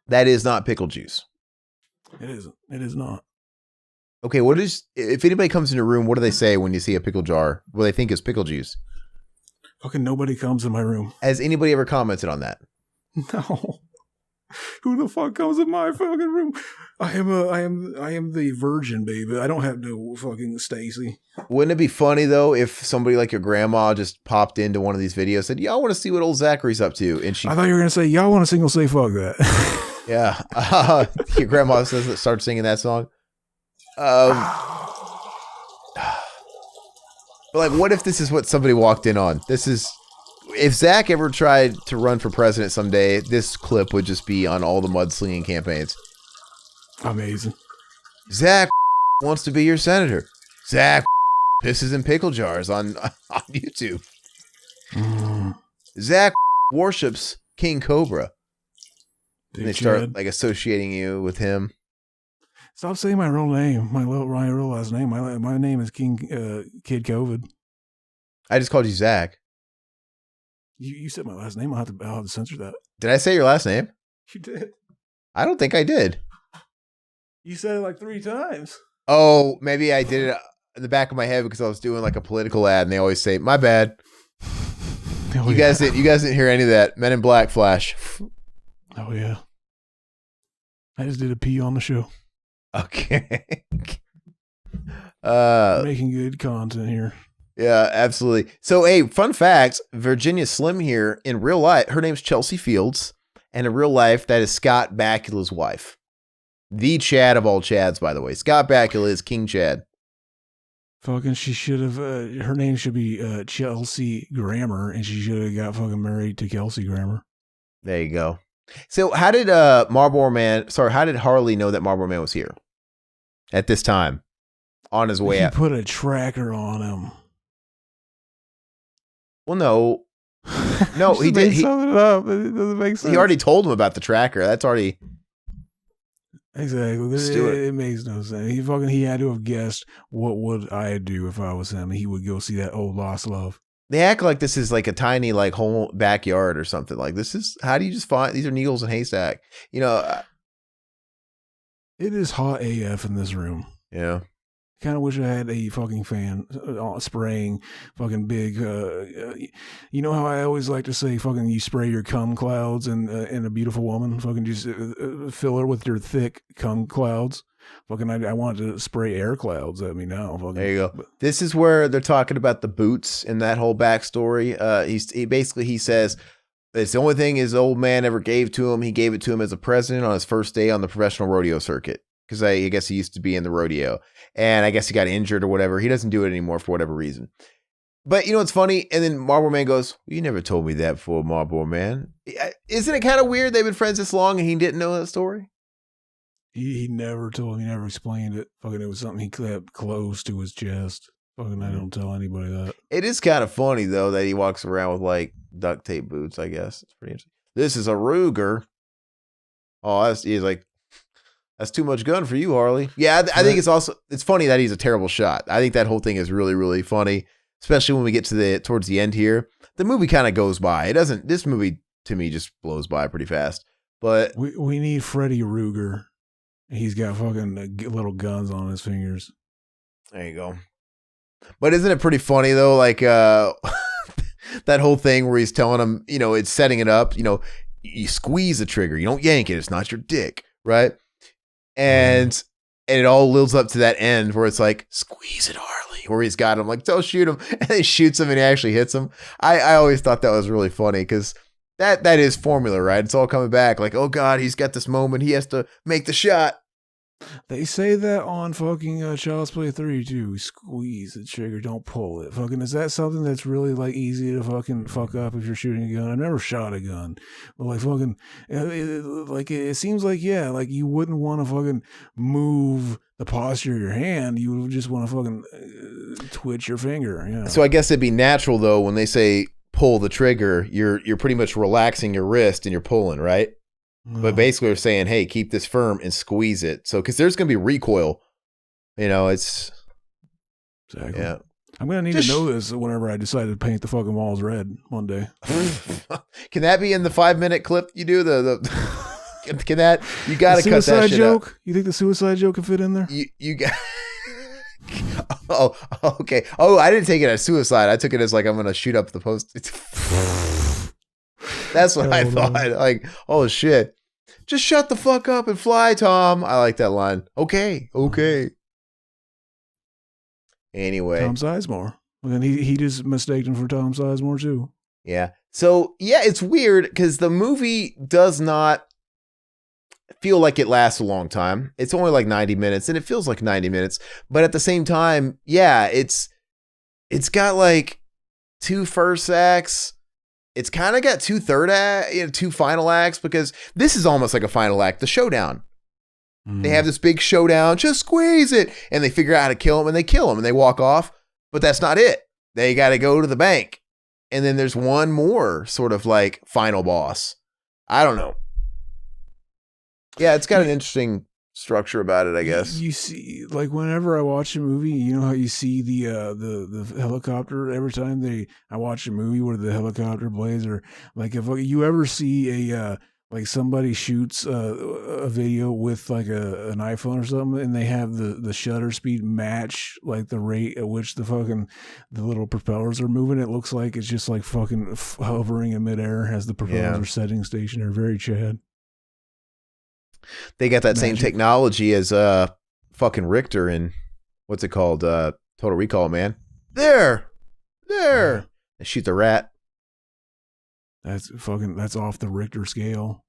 That is not pickle juice. It isn't. It is not. Okay, if anybody comes in your room, what do they say when you see a pickle jar? What do they think is pickle juice? Fucking nobody comes in my room. Has anybody ever commented on that? No. Who the fuck comes in my fucking room? I am the virgin, baby. I don't have no fucking Stacy. Wouldn't it be funny though if somebody like your grandma just popped into one of these videos and said, "Y'all want to see what old Zachary's up to?" And I thought you were gonna say, "Y'all want to single say fuck that." Yeah, your grandma starts singing that song. But like, what if this is what somebody walked in on? If Zach ever tried to run for president someday, this clip would just be on all the mudslinging campaigns. Amazing. Zach wants to be your senator. Zach pisses in pickle jars on YouTube. Zach worships King Cobra. And they start like associating you with him. Stop saying my real name, my real last name. My name is King Kid COVID. I just called you Zach. You said my last name. I'll have to censor that. Did I say your last name? You did. I don't think I did. You said it like 3 times. Oh, maybe I did it in the back of my head because I was doing like a political ad, and they always say, "My bad." You guys didn't hear any of that. Men in Black flash. Oh yeah. I just did a pee on the show. Okay. Making good content here. Yeah, absolutely. So, hey, fun fact, Virginia Slim here, in real life, her name's Chelsea Fields, and in real life, that is Scott Bakula's wife. The Chad of all Chads, by the way. Scott Bakula is King Chad. Fucking, she should have, her name should be Chelsea Grammer, and she should have got fucking married to Kelsey Grammer. There you go. So, how did Harley know that Marlboro Man was here at this time on his way out? He put a tracker on him. Well, no, he did. It doesn't make sense. He already told him about the tracker. That's already. Exactly. Let's do it. It makes no sense. He had to have guessed what would I do if I was him. He would go see that old lost love. They act like this is like a tiny like whole backyard or something. Like this is how do you just find these are needles in haystack? You know. It is hot AF in this room. Yeah. Kind of wish I had a fucking fan spraying fucking big. You know how I always like to say, fucking, you spray your cum clouds and a beautiful woman, fucking just fill her with your thick cum clouds. Fucking, I want to spray air clouds at me now. Fucking. There you go. This is where they're talking about the boots and that whole backstory. He says it's the only thing his old man ever gave to him. He gave it to him as a present on his first day on the professional rodeo circuit. Because I guess he used to be in the rodeo. And I guess he got injured or whatever. He doesn't do it anymore for whatever reason. But you know what's funny? And then Marlboro Man goes, you never told me that before, Marlboro Man. Isn't it kind of weird they've been friends this long and he didn't know that story? He never told me, he never explained it. Fucking, it was something he kept close to his chest. Fucking, I don't tell anybody that. It is kind of funny, though, that he walks around with, like, duct tape boots, I guess. It's pretty interesting. This is a Ruger. Oh, he's like, that's too much gun for you, Harley. Yeah, I think it's funny that he's a terrible shot. I think that whole thing is really, really funny, especially when we get to towards the end here. The movie kind of goes by. This movie to me just blows by pretty fast. But we need Freddy Ruger. He's got fucking little guns on his fingers. There you go. But isn't it pretty funny though? Like that whole thing where he's telling him, you know, it's setting it up. You know, you squeeze the trigger, you don't yank it. It's not your dick, right? And it all lives up to that end where it's like, squeeze it, Harley, where he's got him like, don't shoot him. And he shoots him and he actually hits him. I always thought that was really funny because that is formula, right? It's all coming back like, oh God, he's got this moment. He has to make the shot. They say that on fucking Child's Play 3 too. Squeeze the trigger, don't pull it. Fucking, is that something that's really like easy to fucking fuck up if you're shooting a gun? I've never shot a gun, but like fucking, it seems like, yeah, like you wouldn't want to fucking move the posture of your hand. You would just want to fucking twitch your finger. Yeah. So I guess it'd be natural though when they say pull the trigger, you're pretty much relaxing your wrist and you're pulling, right? But basically, they're saying, "Hey, keep this firm and squeeze it." So, because there's going to be recoil, you know, it's exactly. Yeah. I'm going to need to know this whenever I decide to paint the fucking walls red one day. Can that be in the 5-minute clip you do? Can that? You got to cut that shit joke. out. You think the suicide joke can fit in there? You got. Oh, okay. Oh, I didn't take it as suicide. I took it as like I'm going to shoot up the post. That's what I thought. Like, oh shit. Just shut the fuck up and fly, Tom. I like that line. Okay. Anyway. Tom Sizemore. And he just mistaked him for Tom Sizemore too. Yeah. So, yeah, it's weird because the movie does not feel like it lasts a long time. It's only like 90 minutes and it feels like 90 minutes. But at the same time, yeah, it's got like 2 first acts. It's kind of got 2 2 final acts because this is almost like a final act, the showdown. They have this big showdown, just squeeze it. And they figure out how to kill him and they kill him and they walk off. But that's not it. They got to go to the bank. And then there's one more sort of like final boss. I don't know. Yeah, it's got an interesting structure about it, I guess. You see, like whenever I watch a movie, you know how you see the helicopter every time I watch a movie where the helicopter blades, or like if you ever see a like somebody shoots a video with like an iPhone or something, and they have the shutter speed match like the rate at which the little propellers are moving. It looks like it's just like fucking hovering in midair as the propellers are setting station. They're very Chad. They got that same technology as fucking Richter in what's it called? Total Recall, man. There. They shoot the rat. That's off the Richter scale.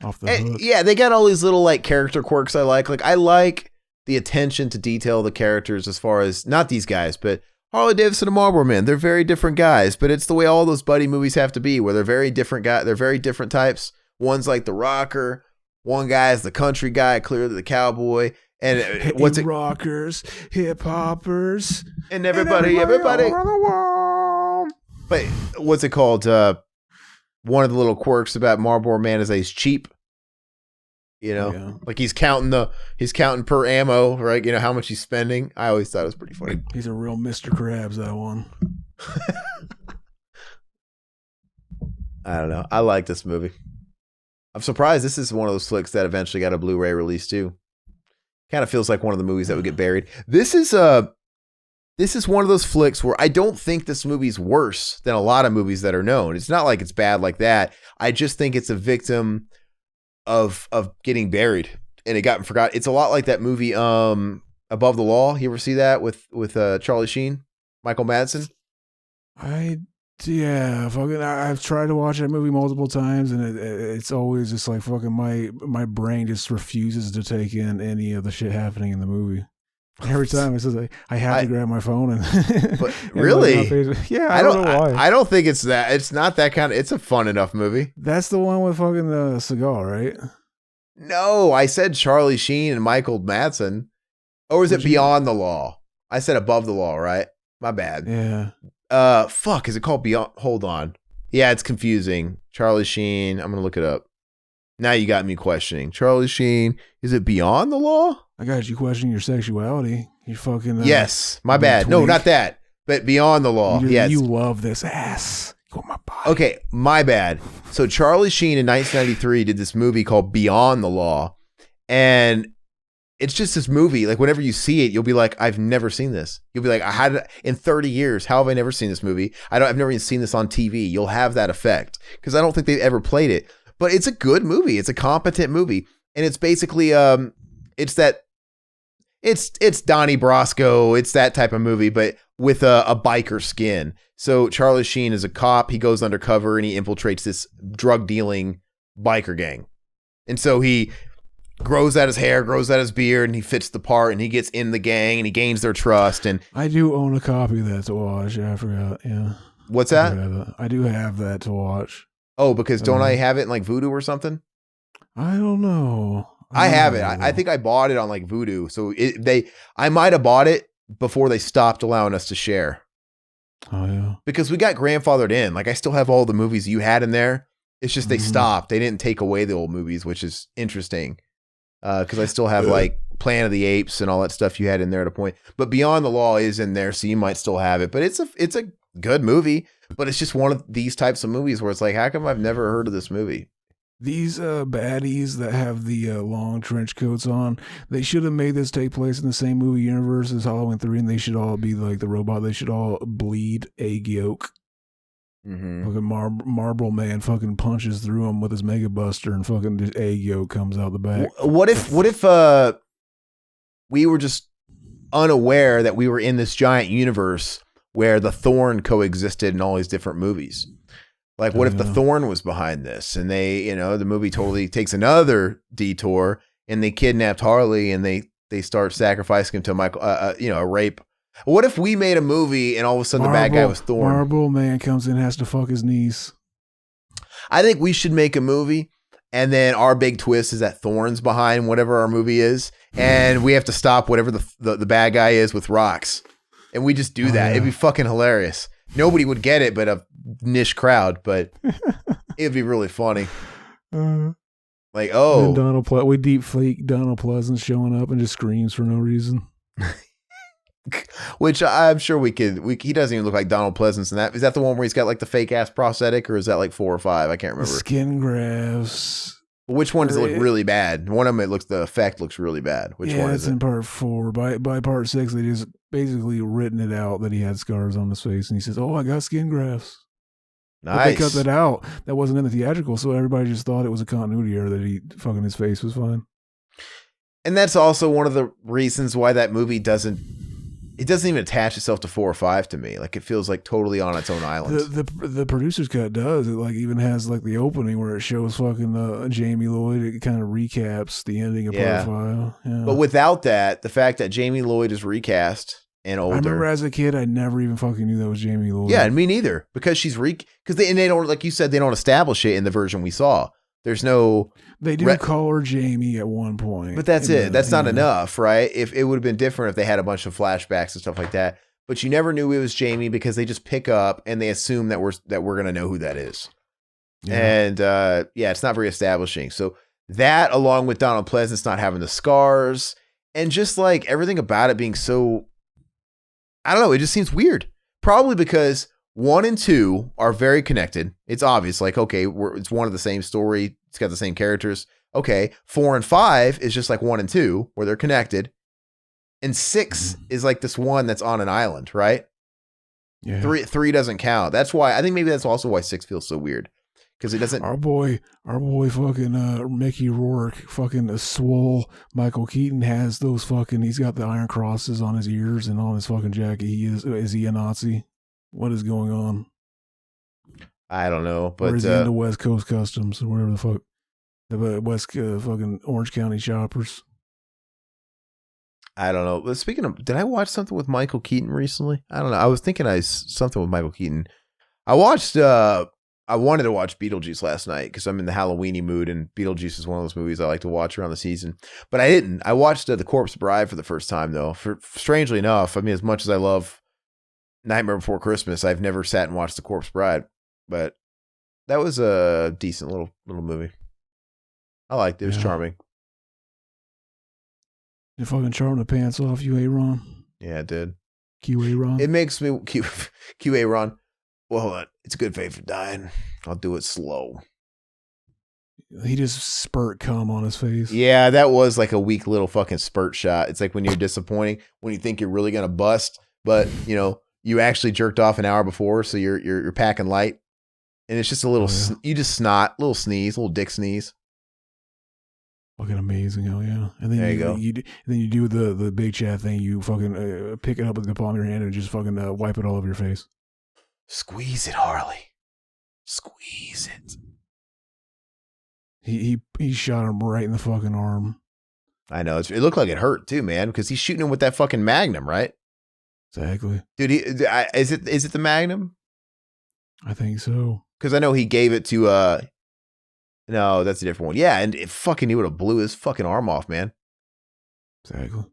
Off the hook. Yeah, they got all these little like character quirks I like. Like I like the attention to detail of the characters as far as not these guys, but Harley Davidson and Marlboro Man. They're very different guys, but it's the way all those buddy movies have to be, where they're very different guys. They're very different types. One's like the rocker. One guy is the country guy, clearly the cowboy. And what's it? Rockers, hip hoppers, and everybody. But what's it called? One of the little quirks about Marlboro Man is that he's cheap. You know, Yeah. like he's counting per ammo, right? You know how much he's spending. I always thought it was pretty funny. He's a real Mr. Krabs, that one. I don't know. I like this movie. I'm surprised this is one of those flicks that eventually got a Blu-ray release too. Kind of feels like one of the movies that would get buried. This is one of those flicks where I don't think this movie's worse than a lot of movies that are known. It's not like it's bad like that. I just think it's a victim of getting buried and it got forgot. It's a lot like that movie Above the Law. You ever see that with Charlie Sheen, Michael Madsen? I've tried to watch that movie multiple times, and it's always just like fucking my brain just refuses to take in any of the shit happening in the movie. Every time it's just like I have to grab my phone and. But really, yeah, I don't know why. I don't think it's that. It's not that kind of. It's a fun enough movie. That's the one with fucking Seagal, right? No, I said Charlie Sheen and Michael Madsen. Or is it Beyond the Law? I said Above the Law, right? My bad. Yeah. Fuck, is it called Beyond? Hold on. Yeah, it's confusing. Charlie Sheen. I'm gonna look it up. Now you got me questioning. Charlie Sheen. Is it Beyond the Law? I got you questioning your sexuality. You fucking. Yes, my bad. Twink. No, not that. But Beyond the Law. Yes. You love this ass. You want my body. Okay, my bad. So Charlie Sheen in 1993 did this movie called Beyond the Law, and it's just this movie. Like whenever you see it, you'll be like, "I've never seen this." You'll be like, "I had it in 30 years. How have I never seen this movie? I've never even seen this on TV." You'll have that effect because I don't think they've ever played it. But it's a good movie. It's a competent movie, and it's basically it's Donnie Brasco. It's that type of movie, but with a biker skin. So Charlie Sheen is a cop. He goes undercover and he infiltrates this drug dealing biker gang. And so he grows out his hair, grows out his beard, and he fits the part and he gets in the gang and he gains their trust. And I do own a copy of that to watch. Yeah, I forgot. Yeah. What's that? I do have that to watch. Oh, because don't I have it in like Vudu or something? I don't know. I have it. I think I bought it on like Vudu. So I might have bought it before they stopped allowing us to share. Oh yeah. Because we got grandfathered in. Like I still have all the movies you had in there. It's just they stopped. They didn't take away the old movies, which is interesting. Because I still have like Planet of the Apes and all that stuff you had in there at a point. But Beyond the Law is in there, so you might still have it. But it's a good movie. But it's just one of these types of movies where it's like, how come I've never heard of this movie? These baddies that have the long trench coats on, they should have made this take place in the same movie universe as Halloween 3, and they should all be like the robot. They should all bleed egg yolk. Mm-hmm. Fucking Marlboro Man fucking punches through him with his Mega Buster, and fucking just egg yolk comes out the back. What if we were just unaware that we were in this giant universe where the Thorn coexisted in all these different movies? Like, what if the Thorn was behind this and they, the movie totally takes another detour and they kidnapped Harley and they start sacrificing him to Michael, a rape. What if we made a movie and all of a sudden the bad guy was Thorn? Marlboro Man comes in and has to fuck his niece. I think we should make a movie and then our big twist is that Thorn's behind whatever our movie is and we have to stop whatever the bad guy is with rocks. And we just do that. Yeah. It'd be fucking hilarious. Nobody would get it, but a niche crowd, but it'd be really funny. Like, we deep fake Donald Pleasance showing up and just screams for no reason. Which I'm sure we could. He doesn't even look like Donald Pleasance in that. Is that the one where he's got like the fake ass prosthetic, or is that like 4 or 5? I can't remember. Skin grafts. Which one does it look really bad? One of them, the effect looks really bad. Which one is it? In part 4. By part 6, they just basically written it out that he had scars on his face, and he says, "Oh, I got skin grafts." Nice. But they cut that out. That wasn't in the theatrical, so everybody just thought it was a continuity error that fucking his face was fine. And that's also one of the reasons why that movie doesn't even attach itself to 4 or 5 to me. Like it feels like totally on its own island. The producer's cut does. It like even has like the opening where it shows fucking Jamie Lloyd. It kind of recaps the ending of part 5. Yeah. But without that, the fact that Jamie Lloyd is recast and older. I remember as a kid, I never even fucking knew that was Jamie Lloyd. Yeah, and me neither. Because they don't, like you said, they don't establish it in the version we saw. There's no. They do call her Jamie at one point. But that's it. That's not enough, right? If it would have been different if they had a bunch of flashbacks and stuff like that. But you never knew it was Jamie because they just pick up and they assume that we're gonna know who that is. Yeah. And it's not very establishing. So That, along with Donald Pleasance not having the scars, and just like everything about it being so, I don't know, it just seems weird. Probably because 1 and 2 are very connected. It's obvious, like, okay, it's one of the same story. It's got the same characters. Okay, 4 and 5 is just like 1 and 2, where they're connected. And 6 is like this one that's on an island, right? Yeah. 3 doesn't count. That's why, I think maybe that's also why 6 feels so weird. Because it doesn't. Our boy fucking Mickey Rourke, fucking swole Michael Keaton has those fucking, he's got the iron crosses on his ears and on his fucking jacket. Is he a Nazi? What is going on? I don't know. But or is he in the West Coast Customs or whatever the fuck? The West fucking Orange County Choppers. I don't know. But speaking of, did I watch something with Michael Keaton recently? I don't know. I was thinking something with Michael Keaton. I wanted to watch Beetlejuice last night because I'm in the Halloweeny mood, and Beetlejuice is one of those movies I like to watch around the season. But I didn't. I watched The Corpse Bride for the first time, though. Strangely enough, I mean, as much as I love Nightmare Before Christmas, I've never sat and watched The Corpse Bride. But that was a decent little movie. I liked it. It was charming. You fucking charm the pants off you, Aaron. Yeah, it did. Q-A-Ron. It makes me Q-A-Ron. Well, hold on. It's a good fate for dying. I'll do it slow. He just spurt cum on his face. Yeah, that was like a weak little fucking spurt shot. It's like when you're disappointing, when you think you're really gonna bust, but you actually jerked off an hour before, so you're packing light, and it's just a little. You just snot, little sneeze, little dick sneeze. Fucking amazing, hell yeah! And then there you go. Then you do the big chat thing. You fucking pick it up with the palm of your hand and just fucking wipe it all over your face. Squeeze it, Harley. Squeeze it. He shot him right in the fucking arm. I know. It looked like it hurt too, man, because he's shooting him with that fucking Magnum, right? Exactly. Dude, is it the Magnum? I think so. Because I know he gave it to no, that's a different one. Yeah, and he would have blew his fucking arm off, man. Exactly.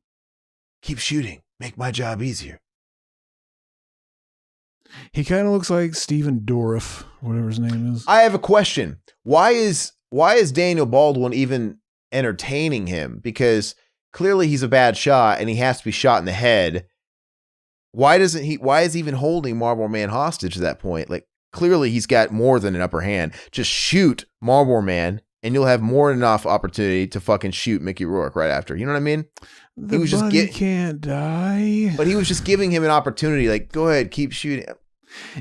Keep shooting. Make my job easier. He kind of looks like Steven Dorff, whatever his name is. I have a question. Why is Daniel Baldwin even entertaining him? Because clearly he's a bad shot and he has to be shot in the head. Why is he even holding Marlboro Man hostage at that point? Like, clearly he's got more than an upper hand. Just shoot Marlboro Man and you'll have more than enough opportunity to fucking shoot Mickey Rourke right after. You know what I mean? He can't die. But he was just giving him an opportunity. Like, go ahead, keep shooting.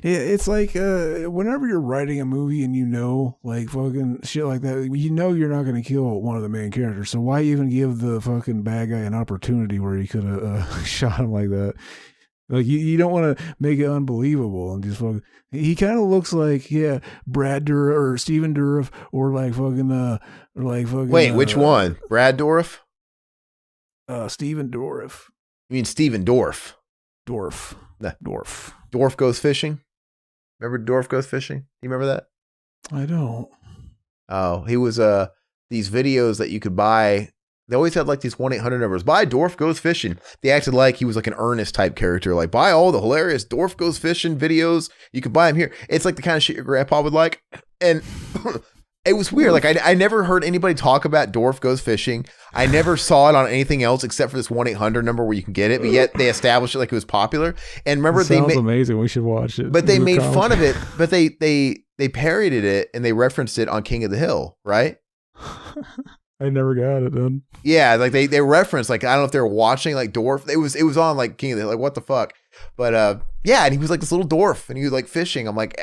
It's like whenever you're writing a movie and like fucking shit like that, you're not going to kill one of the main characters. So why even give the fucking bad guy an opportunity where he could have shot him like that? Like you don't want to make it unbelievable and just fucking. He kind of looks like Brad Dourif or Steven Dourif or like fucking. Wait, which one? Brad Dourif? Steven Dourif. You mean Steven Dorff? Dorff. Dorff. Dorff Goes Fishing? Remember Dorff Goes Fishing? You remember that? I don't. Oh, he was these videos that you could buy. They always had like these 1-800 numbers. Buy Dorff Goes Fishing. They acted like he was like an Ernest type character. Like, buy all the hilarious Dorff Goes Fishing videos. You can buy them here. It's like the kind of shit your grandpa would like. And it was weird. Like, I never heard anybody talk about Dorff Goes Fishing. I never saw it on anything else except for this 1-800 number where you can get it. But yet they established it like it was popular. And remember, sounds amazing. We should watch it. But they made fun of it. But they parodied it and they referenced it on King of the Hill, right? I never got it then. Yeah, like they referenced, like, I don't know if they were watching like Dorff. It was on like King of the Hill, like what the fuck. But yeah, and he was like this little dwarf and he was like fishing. I'm like,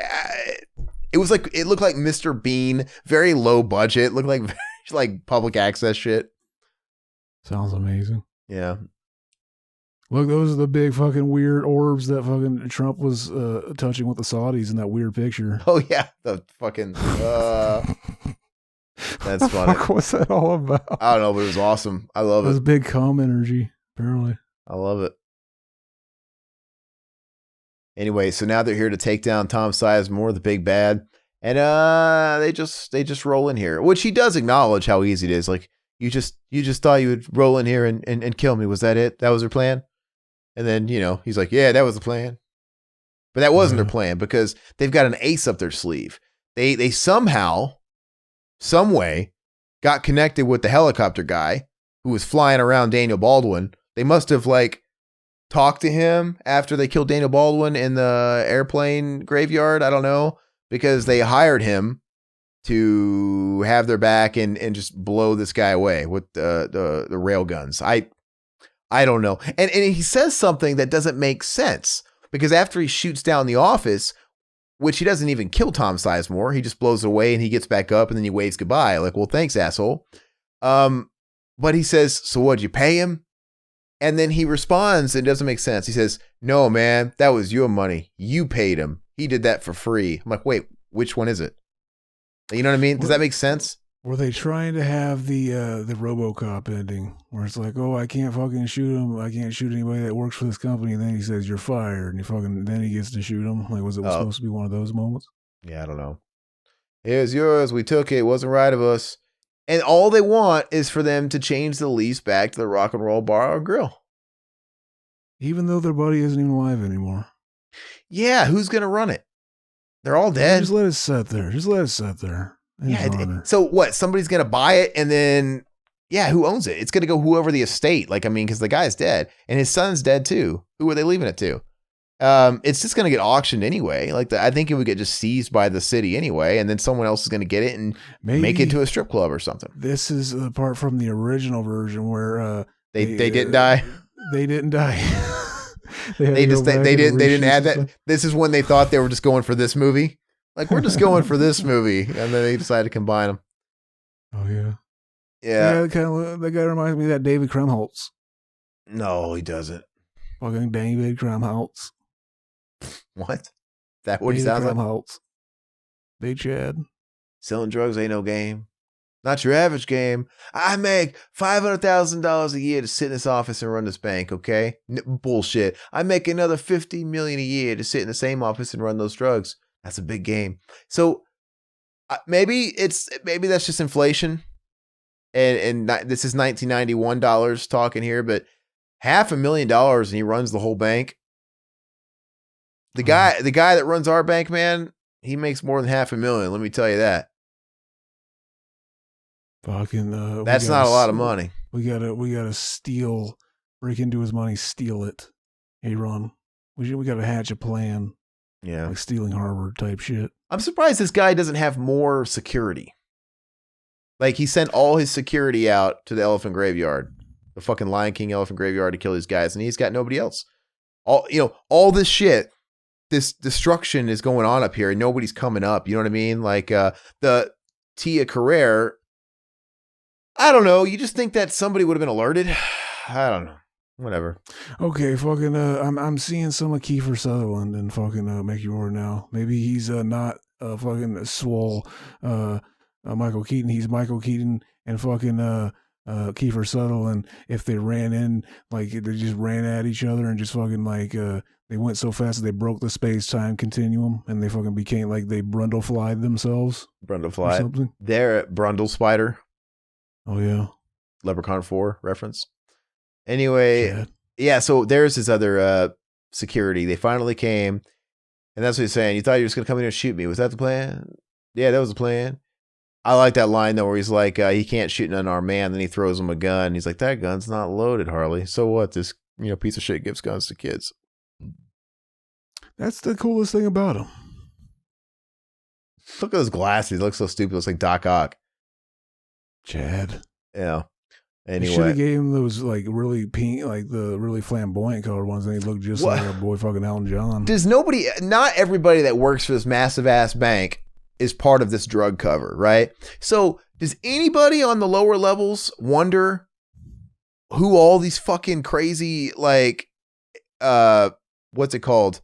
it was like, it looked like Mr. Bean, very low budget, looked like like public access shit. Sounds amazing. Yeah. Look, those are the big fucking weird orbs that fucking Trump was touching with the Saudis in that weird picture. Oh yeah, the fucking that's funny. What was that all about? I don't know, but it was awesome. I love it. It was big cum energy, apparently. I love it. Anyway, so now they're here to take down Tom Sizemore, the big bad, and they just roll in here, which he does acknowledge how easy it is. Like, you just thought you would roll in here and kill me. Was that it? That was their plan? And then, he's like, yeah, that was the plan. But that wasn't their plan because they've got an ace up their sleeve. They somehow, some way, got connected with the helicopter guy who was flying around Daniel Baldwin. They must have like talked to him after they killed Daniel Baldwin in the airplane graveyard. I don't know, because they hired him to have their back and just blow this guy away with the rail guns. I don't know. And he says something that doesn't make sense, because after he shoots down the office, which he doesn't even kill Tom Sizemore, he just blows away and he gets back up and then he waves goodbye. Like, well, thanks, asshole. But he says, so what'd you pay him? And then he responds, and it doesn't make sense. He says, no, man, that was your money. You paid him. He did that for free. I'm like, wait, which one is it? You know what I mean? Does that make sense? Were they trying to have the RoboCop ending where it's like, oh, I can't fucking shoot him. I can't shoot anybody that works for this company. And then he says, you're fired. And then he gets to shoot him. Like, was it supposed to be one of those moments? Yeah, I don't know. Here's yours. We took it. It wasn't right of us. And all they want is for them to change the lease back to the Rock and Roll Bar or Grill. Even though their buddy isn't even alive anymore. Yeah, who's going to run it? They're all dead. Just let it sit there. Yeah. So what? Somebody's going to buy it and then, yeah, who owns it? It's going to go whoever the estate. Like, I mean, because the guy's dead and his son's dead too. Who are they leaving it to? It's just going to get auctioned anyway. Like, I think it would get just seized by the city anyway, and then someone else is going to get it and make it to a strip club or something. This is the part from the original version where they didn't die. They didn't die. they didn't add that. This is when they thought they were just going for this movie. Like, we're just going for this movie, and then they decided to combine them. Oh yeah, yeah. That guy reminds me of that David Krumholtz. No, he doesn't. Fucking David Krumholtz. What? Is that what he sounds like? Krumholtz. Big Chad. Selling drugs ain't no game. Not your average game. I make $500,000 a year to sit in this office and run this bank, okay? Bullshit. I make another $50 million a year to sit in the same office and run those drugs. That's a big game. So maybe that's just inflation. And this is $1991 talking here, but $500,000 and he runs the whole bank. The guy that runs our bank, man, he makes more than $500,000. Let me tell you that. Fucking, that's not a lot of money. We gotta break into his money, steal it. Hey, Ron, we gotta hatch a plan. Yeah, like stealing Harvard type shit. I'm surprised this guy doesn't have more security. Like, he sent all his security out to the elephant graveyard, the fucking Lion King elephant graveyard, to kill these guys, and he's got nobody else. All this shit, this destruction is going on up here, and nobody's coming up. You know what I mean? Like the Tia Carrere. I don't know. You just think that somebody would have been alerted? I don't know. Whatever. Okay, fucking. I'm seeing some of Kiefer Sutherland and fucking Make You Roar now. Maybe he's not fucking swole Michael Keaton. He's Michael Keaton and fucking Kiefer Sutherland. If they ran in, like, they just ran at each other and just fucking like they went so fast that they broke the space-time continuum and they fucking became like they Brundle-flied themselves. Brundle-flied. They're at Brundle Spider. Oh yeah. Leprechaun 4 reference. Anyway, yeah, so there's his other security. They finally came, and that's what he's saying. You thought you were just going to come in here and shoot me. Was that the plan? Yeah, that was the plan. I like that line, though, where he's like, he can't shoot an unarmed man. Then he throws him a gun. He's like, that gun's not loaded, Harley. So what? This piece of shit gives guns to kids. That's the coolest thing about him. Look at those glasses. He looks so stupid. It looks like Doc Ock. Chad. Yeah. Anyway, should have gave him those like really pink, like the really flamboyant colored ones, and he looked just like our boy fucking Elton John. Not everybody that works for this massive ass bank is part of this drug cover, right? So does anybody on the lower levels wonder who all these fucking crazy, like, what's it called?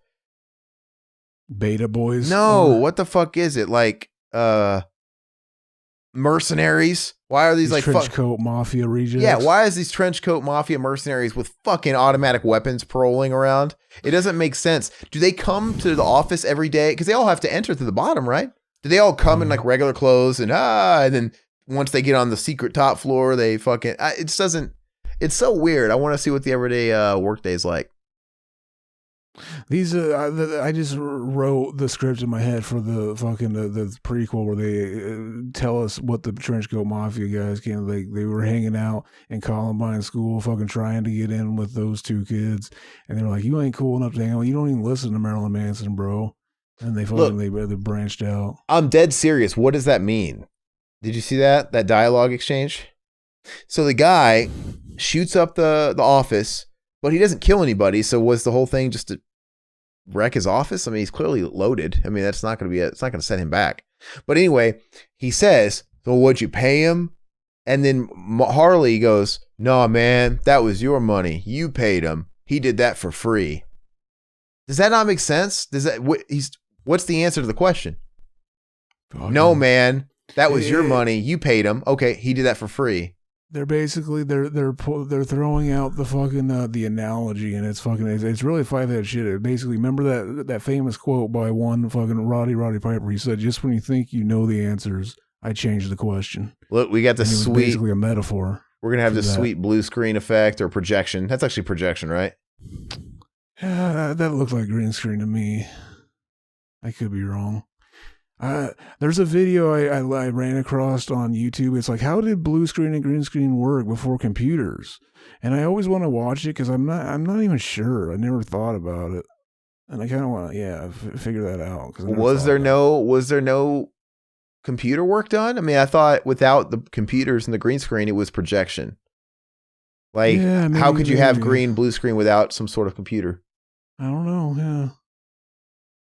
Beta boys? No, what the fuck is it? Like, mercenaries? Why are these like trench coat mafia rejects? Yeah, why is these trench coat mafia mercenaries with fucking automatic weapons paroling around? It doesn't make sense. Do they come to the office every day? Because they all have to enter through the bottom, right? Do they all come in like regular clothes and then once they get on the secret top floor, they fucking it just doesn't. It's so weird. I want to see what the everyday work day is like. These I just wrote the script in my head for the fucking the prequel where they tell us what the Trenchcoat Mafia guys came. They were hanging out in Columbine School, fucking trying to get in with those two kids, and they were like, "You ain't cool enough to hang out. You don't even listen to Marilyn Manson, bro." And they fucking they branched out. I'm dead serious. What does that mean? Did you see that dialogue exchange? So the guy shoots up the office, but he doesn't kill anybody. So was the whole thing just to wreck his office? I mean, he's clearly loaded. I mean, that's not going to it's not going to set him back. But anyway, he says, "So what'd you pay him?" And then Harley goes, "No, man, that was your money. You paid him. He did that for free." Does that not make sense? What's the answer to the question? Okay. No, man, that was your money. You paid him. Okay, he did that for free. They're basically they're throwing out the fucking the analogy, and it's really five-head shit. It basically, remember that famous quote by one fucking Roddy Piper. He said, "Just when you think you know the answers, I changed the question." Look, we got the sweet, basically a metaphor. We're gonna have this sweet blue screen effect or projection. That's actually projection, right? That looks like green screen to me. I could be wrong. There's a video I ran across on YouTube. It's like, how did blue screen and green screen work before computers? And I always want to watch it because I'm not even sure. I never thought about it, and I kind of want to figure that out. Was there no computer work done? I mean, I thought without the computers and the green screen, it was projection. Like, how could you have green blue screen without some sort of computer? I don't know. Yeah.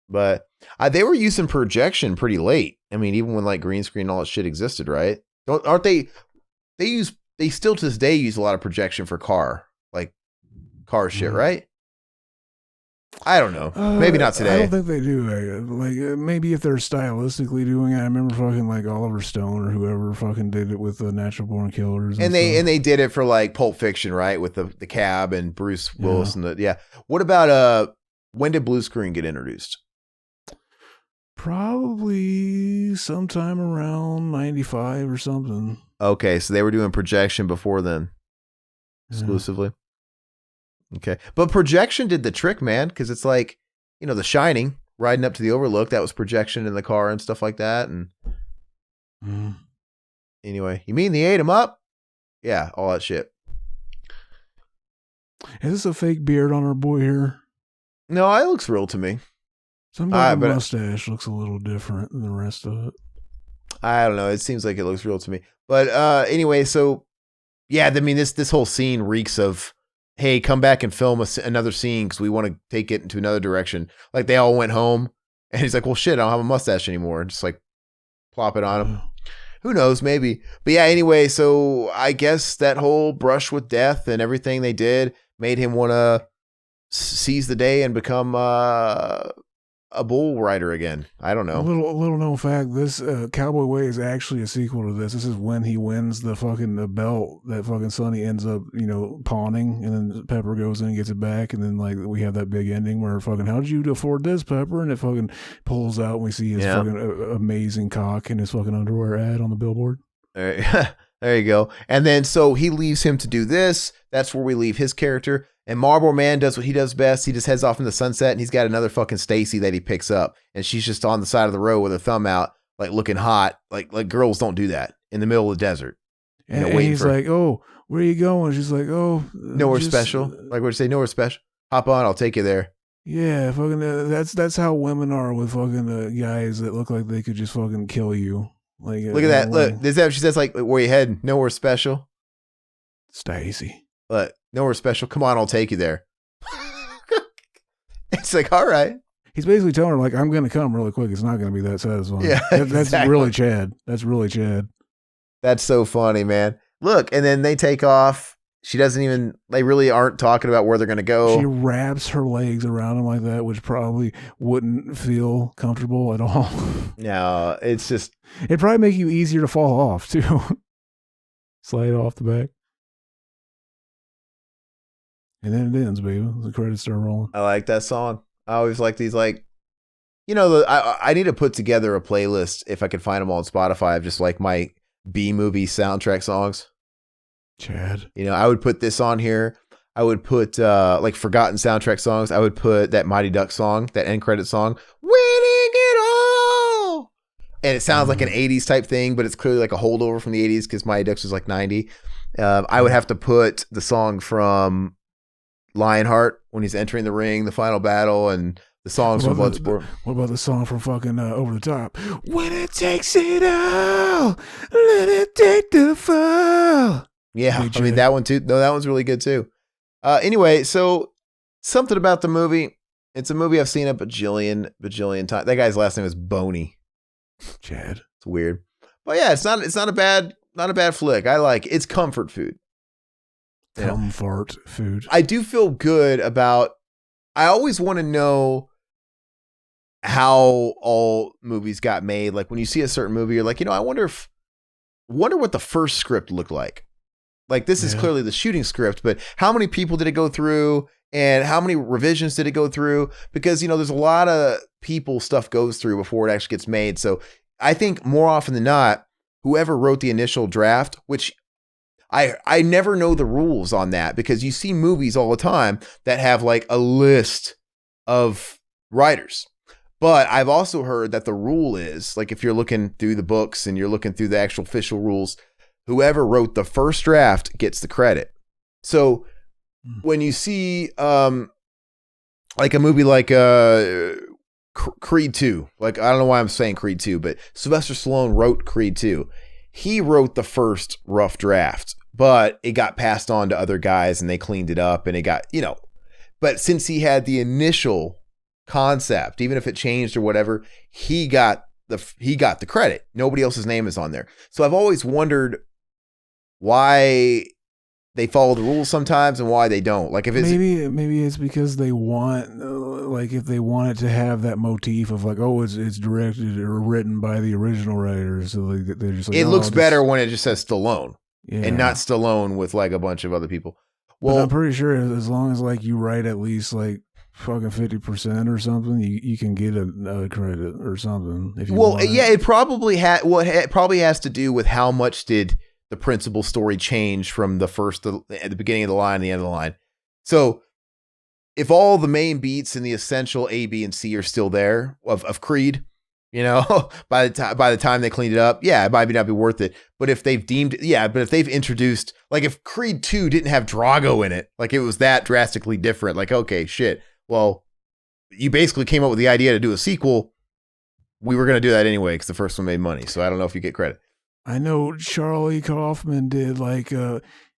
But they were using projection pretty late. I mean, even when like green screen and all that shit existed, right? Aren't they? They still to this day use a lot of projection for car shit, right? I don't know. Maybe not today. I don't think they do. Maybe if they're stylistically doing it. I remember fucking like Oliver Stone or whoever fucking did it with the Natural Born Killers, and they did it for like Pulp Fiction, right? With the Cab and Bruce Willis and What about when did blue screen get introduced? Probably sometime around 95 or something. Okay, so they were doing projection before then, exclusively. Okay, but projection did the trick, man, because it's like, The Shining, riding up to the Overlook, that was projection in the car and stuff like that. And anyway, you mean they ate him up? Yeah, all that shit. Is this a fake beard on our boy here? No, it looks real to me. Sometimes the mustache looks a little different than the rest of it. I don't know. It seems like it looks real to me. But anyway, so yeah, I mean, this whole scene reeks of, hey, come back and film another scene because we want to take it into another direction. Like they all went home, and he's like, well, shit, I don't have a mustache anymore. And just like plop it on him. Who knows? Maybe. But yeah, anyway, so I guess that whole brush with death and everything they did made him want to seize the day and become a bull rider again. I don't know. A little known fact, this Cowboy Way is actually a sequel to this. This is when he wins the fucking belt that fucking Sonny ends up, pawning, and then Pepper goes in and gets it back, and then like we have that big ending where fucking, how did you afford this, Pepper? And it fucking pulls out and we see his fucking amazing cock in his fucking underwear ad on the billboard. All right. There you go. And then so he leaves him to do this. That's where we leave his character. And Marlboro Man does what he does best. He just heads off in the sunset, and he's got another fucking Stacy that he picks up, and she's just on the side of the road with her thumb out, like looking hot. Like girls don't do that in the middle of the desert. And he's like, "Oh, where are you going?" She's like, "Oh, nowhere special." Like, what do you say? Nowhere special. Hop on, I'll take you there. Yeah, fucking. That's how women are with fucking guys that look like they could just fucking kill you. Like, look at that. Look, is that what she says? Like, where you heading? Nowhere special. Stacy. Look. Nowhere special. Come on, I'll take you there. It's like, all right. He's basically telling her, like, I'm going to come really quick. It's not going to be that satisfying. Yeah, that's exactly. Really Chad. That's really Chad. That's so funny, man. Look, and then they take off. She doesn't even, they really aren't talking about where they're going to go. She wraps her legs around him like that, which probably wouldn't feel comfortable at all. No, it's just. It'd probably make you easier to fall off, too. Slide off the back. And then it ends, baby. The credits start rolling. I like that song. I always like these, like, I need to put together a playlist, if I could find them all on Spotify, of just like my B-movie soundtrack songs. Chad. I would put this on here. I would put like forgotten soundtrack songs. I would put that Mighty Duck song, that end credit song, Winning It All. And it sounds like an 80s type thing, but it's clearly like a holdover from the 80s because Mighty Ducks was like 90. I would have to put the song from Lionheart when he's entering the ring, the final battle, and the songs from Bloodsport. What about the song from fucking Over the Top? When it takes it all, let it take the fall. Yeah, I mean, that one too. No, that one's really good too. Anyway, so something about the movie. It's a movie I've seen a bajillion times. That guy's last name is Boney. Chad. It's weird. But yeah, it's not a bad flick. I like it. It's comfort food. Comfort food. I do feel good about, I always want to know how all movies got made. Like when you see a certain movie, you're like, I wonder what the first script looked like. Like this is clearly the shooting script, but how many people did it go through and how many revisions did it go through? Because, there's a lot of people stuff goes through before it actually gets made. So I think more often than not, whoever wrote the initial draft, which I never know the rules on that because you see movies all the time that have like a list of writers. But I've also heard that the rule is like if you're looking through the books and you're looking through the actual official rules, whoever wrote the first draft gets the credit. So when you see like a movie like Creed 2, like I don't know why I'm saying Creed 2, but Sylvester Stallone wrote Creed 2. He wrote the first rough draft, but it got passed on to other guys and they cleaned it up and it got, but since he had the initial concept, even if it changed or whatever, he got the credit. Nobody else's name is on there. So I've always wondered why they follow the rules sometimes and why they don't. Like if it's maybe it's because they want like if they want it to have that motif of like, oh, it's directed or written by the original writers, so they're just like, it looks better when it just says Stallone and not Stallone with like a bunch of other people. Well, but I'm pretty sure as long as like you write at least like fucking 50% or something, you can get a credit or something. If you want it probably it probably has to do with how much did the principal story change from at the beginning of the line and the end of the line. So if all the main beats and the essential A, B, and C are still there of Creed, by the time they cleaned it up, it might not be worth it. But if they've introduced, like if Creed 2 didn't have Drago in it, like it was that drastically different, like, okay, shit. Well, you basically came up with the idea to do a sequel. We were going to do that anyway because the first one made money. So I don't know if you get credit. I know Charlie Kaufman did like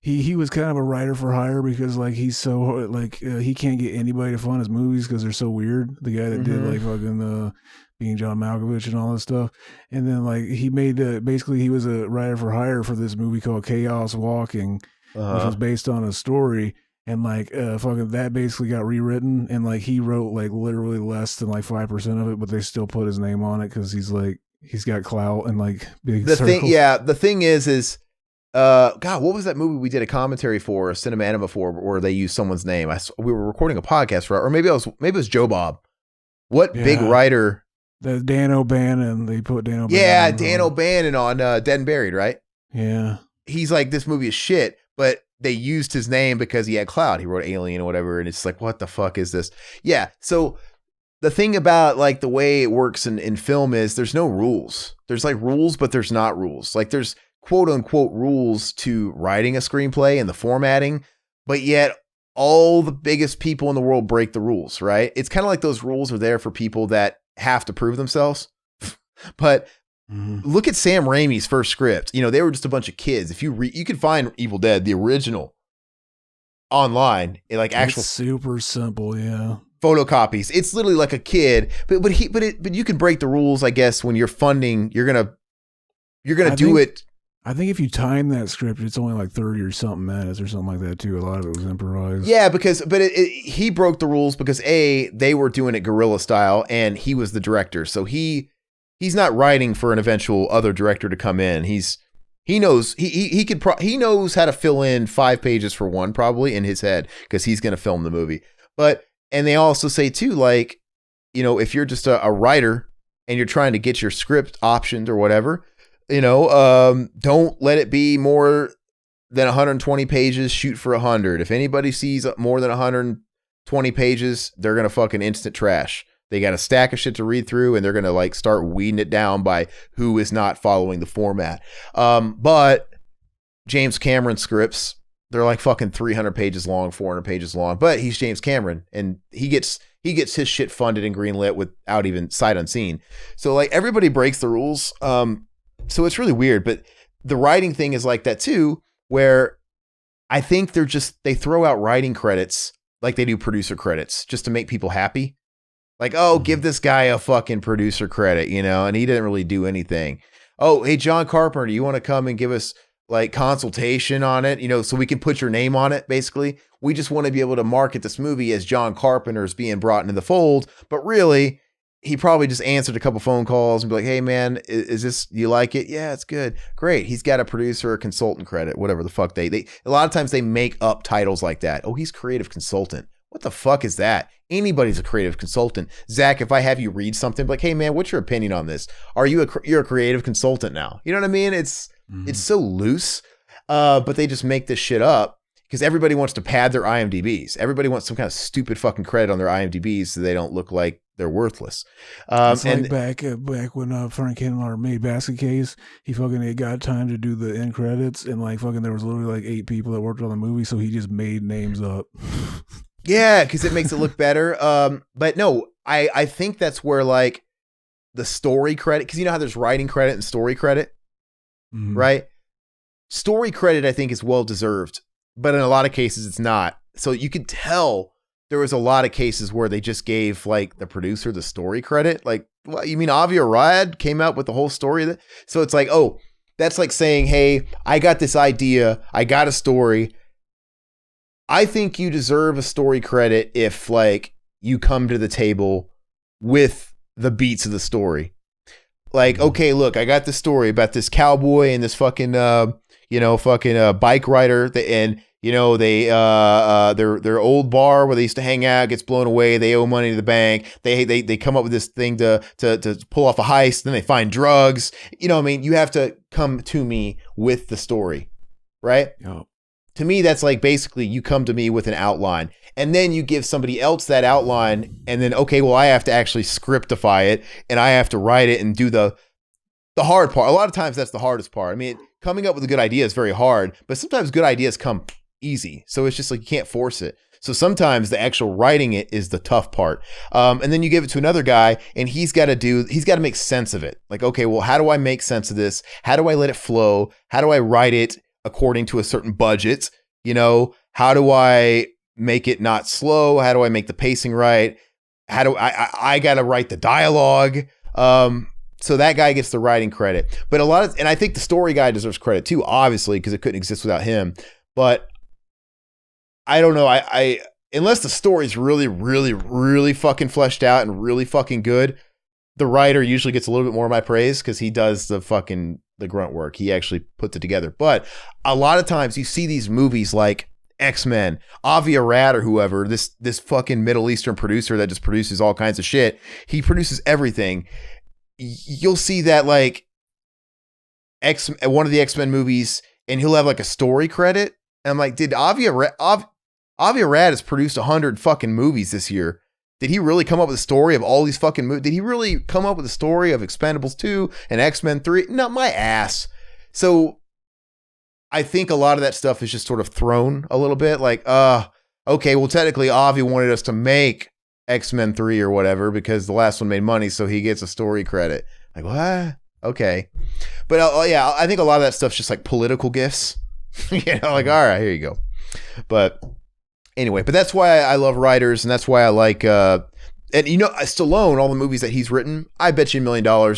he was kind of a writer for hire because like he's so like he can't get anybody to fund his movies because they're so weird. The guy that did like fucking Being John Malkovich and all this stuff, and then like he made basically he was a writer for hire for this movie called Chaos Walking, which was based on a story. And like fucking that basically got rewritten, and like he wrote like literally less than like 5% of it, but they still put his name on it because he's got clout and like big circles. The thing is God, what was that movie we did a commentary for, a Cinemanima for, where they used someone's name? We were recording a podcast for, or maybe it was Joe Bob. What big writer? The Dan O'Bannon. They put Dan O'Bannon. Yeah, Dan O'Bannon on Dead and Buried, right? Yeah. He's like, this movie is shit, but they used his name because he had clout. He wrote Alien or whatever, and it's like, what the fuck is this? Yeah, so the thing about like the way it works in film is there's no rules. There's like rules, but there's not rules. Like there's quote unquote rules to writing a screenplay and the formatting, but yet all the biggest people in the world break the rules, right? It's kind of like those rules are there for people that have to prove themselves. But look at Sam Raimi's first script. They were just a bunch of kids. If you could find Evil Dead, the original, online, it's super simple, yeah. Photocopies. It's literally like a kid, but you can break the rules, I guess, when you're funding. You're gonna do it. I think if you time that script, it's only like 30 or something minutes or something like that too. A lot of it was improvised. Yeah, he broke the rules because they were doing it guerrilla style, and he was the director, so he's not writing for an eventual other director to come in. He knows he knows how to fill in 5 pages for one probably in his head because he's going to film the movie. And they also say too, like, if you're just a writer and you're trying to get your script optioned or whatever, don't let it be more than 120 pages, shoot for 100. If anybody sees more than 120 pages, they're going to fucking instant trash. They got a stack of shit to read through, and they're going to like start weeding it down by who is not following the format. But James Cameron scripts, they're like fucking 300 pages long, 400 pages long, but he's James Cameron, and he gets his shit funded and greenlit without even sight unseen. So like everybody breaks the rules. So it's really weird, but the writing thing is like that too, where I think they throw out writing credits like they do producer credits just to make people happy. Like, oh, give this guy a fucking producer credit, you know, and he didn't really do anything. Oh, hey, John Carpenter, do you want to come and give us like consultation on it, you know, so we can put your name on it, basically. We just want to be able to market this movie as John Carpenter's being brought into the fold. But really, he probably just answered a couple phone calls and be like, hey, man, is this, you like it? Yeah, it's good. Great. He's got a producer or consultant credit, whatever the fuck they a lot of times they make up titles like that. Oh, he's creative consultant. What the fuck is that? Anybody's a creative consultant. Zach, if I have you read something like, hey, man, what's your opinion on this? You're a creative consultant now. You know what I mean? It's so loose, but they just make this shit up because everybody wants to pad their IMDb's. Everybody wants some kind of stupid fucking credit on their IMDb's so they don't look like they're worthless. It's like back when Frank Henlard made Basket Case, he fucking got time to do the end credits, and like fucking there was literally like 8 people that worked on the movie, so he just made names up. Yeah, because it makes it look better. But no, I think that's where like the story credit, because you know how there's writing credit and story credit, right? Story credit, I think, is well deserved, but in a lot of cases it's not. So you could tell there was a lot of cases where they just gave like the producer the story credit. Like, well, you mean Avi Arad came out with the whole story of it? So it's like, oh, that's like saying, hey, I got this idea, I got a story. I think you deserve a story credit if like you come to the table with the beats of the story. Like, okay, look, I got this story about this cowboy and this fucking, bike rider. And, you know, their old bar where they used to hang out gets blown away. They owe money to the bank. They come up with this thing to pull off a heist. Then they find drugs. You know what I mean? You have to come to me with the story, right? Yeah. To me, that's like basically you come to me with an outline and then you give somebody else that outline and then, okay, well, I have to actually scriptify it and I have to write it and do the hard part. A lot of times that's the hardest part. I mean, coming up with a good idea is very hard, but sometimes good ideas come easy. So it's just like you can't force it. So sometimes the actual writing it is the tough part. And then you give it to another guy and he's got to make sense of it. Like, okay, well, how do I make sense of this? How do I let it flow? How do I write it according to a certain budget? You know, how do I make it not slow? How do I make the pacing right? How do I got to write the dialogue? So that guy gets the writing credit, but and I think the story guy deserves credit too, obviously, because it couldn't exist without him. But I don't know. I unless the story's really, really, really fucking fleshed out and really fucking good, the writer usually gets a little bit more of my praise because he does the grunt work. He actually puts it together. But a lot of times you see these movies like X-Men, Avi Arad or whoever, this fucking Middle Eastern producer that just produces all kinds of shit. He produces everything. You'll see that like one of the X-Men movies and he'll have like a story credit. And I'm like, did Avi Arad has produced 100 fucking movies this year. Did he really come up with a story of all these fucking movies? Did he really come up with a story of Expendables 2 and X-Men 3? No, my ass. So I think a lot of that stuff is just sort of thrown a little bit like, okay, well, technically Avi wanted us to make X-Men 3 or whatever because the last one made money, so he gets a story credit. Like, what? Okay. But yeah, I think a lot of that stuff's just like political gifts. You know, like, all right, here you go. But anyway, but that's why I love writers, and that's why I like, and you know, Stallone, all the movies that he's written, I bet you $1 million.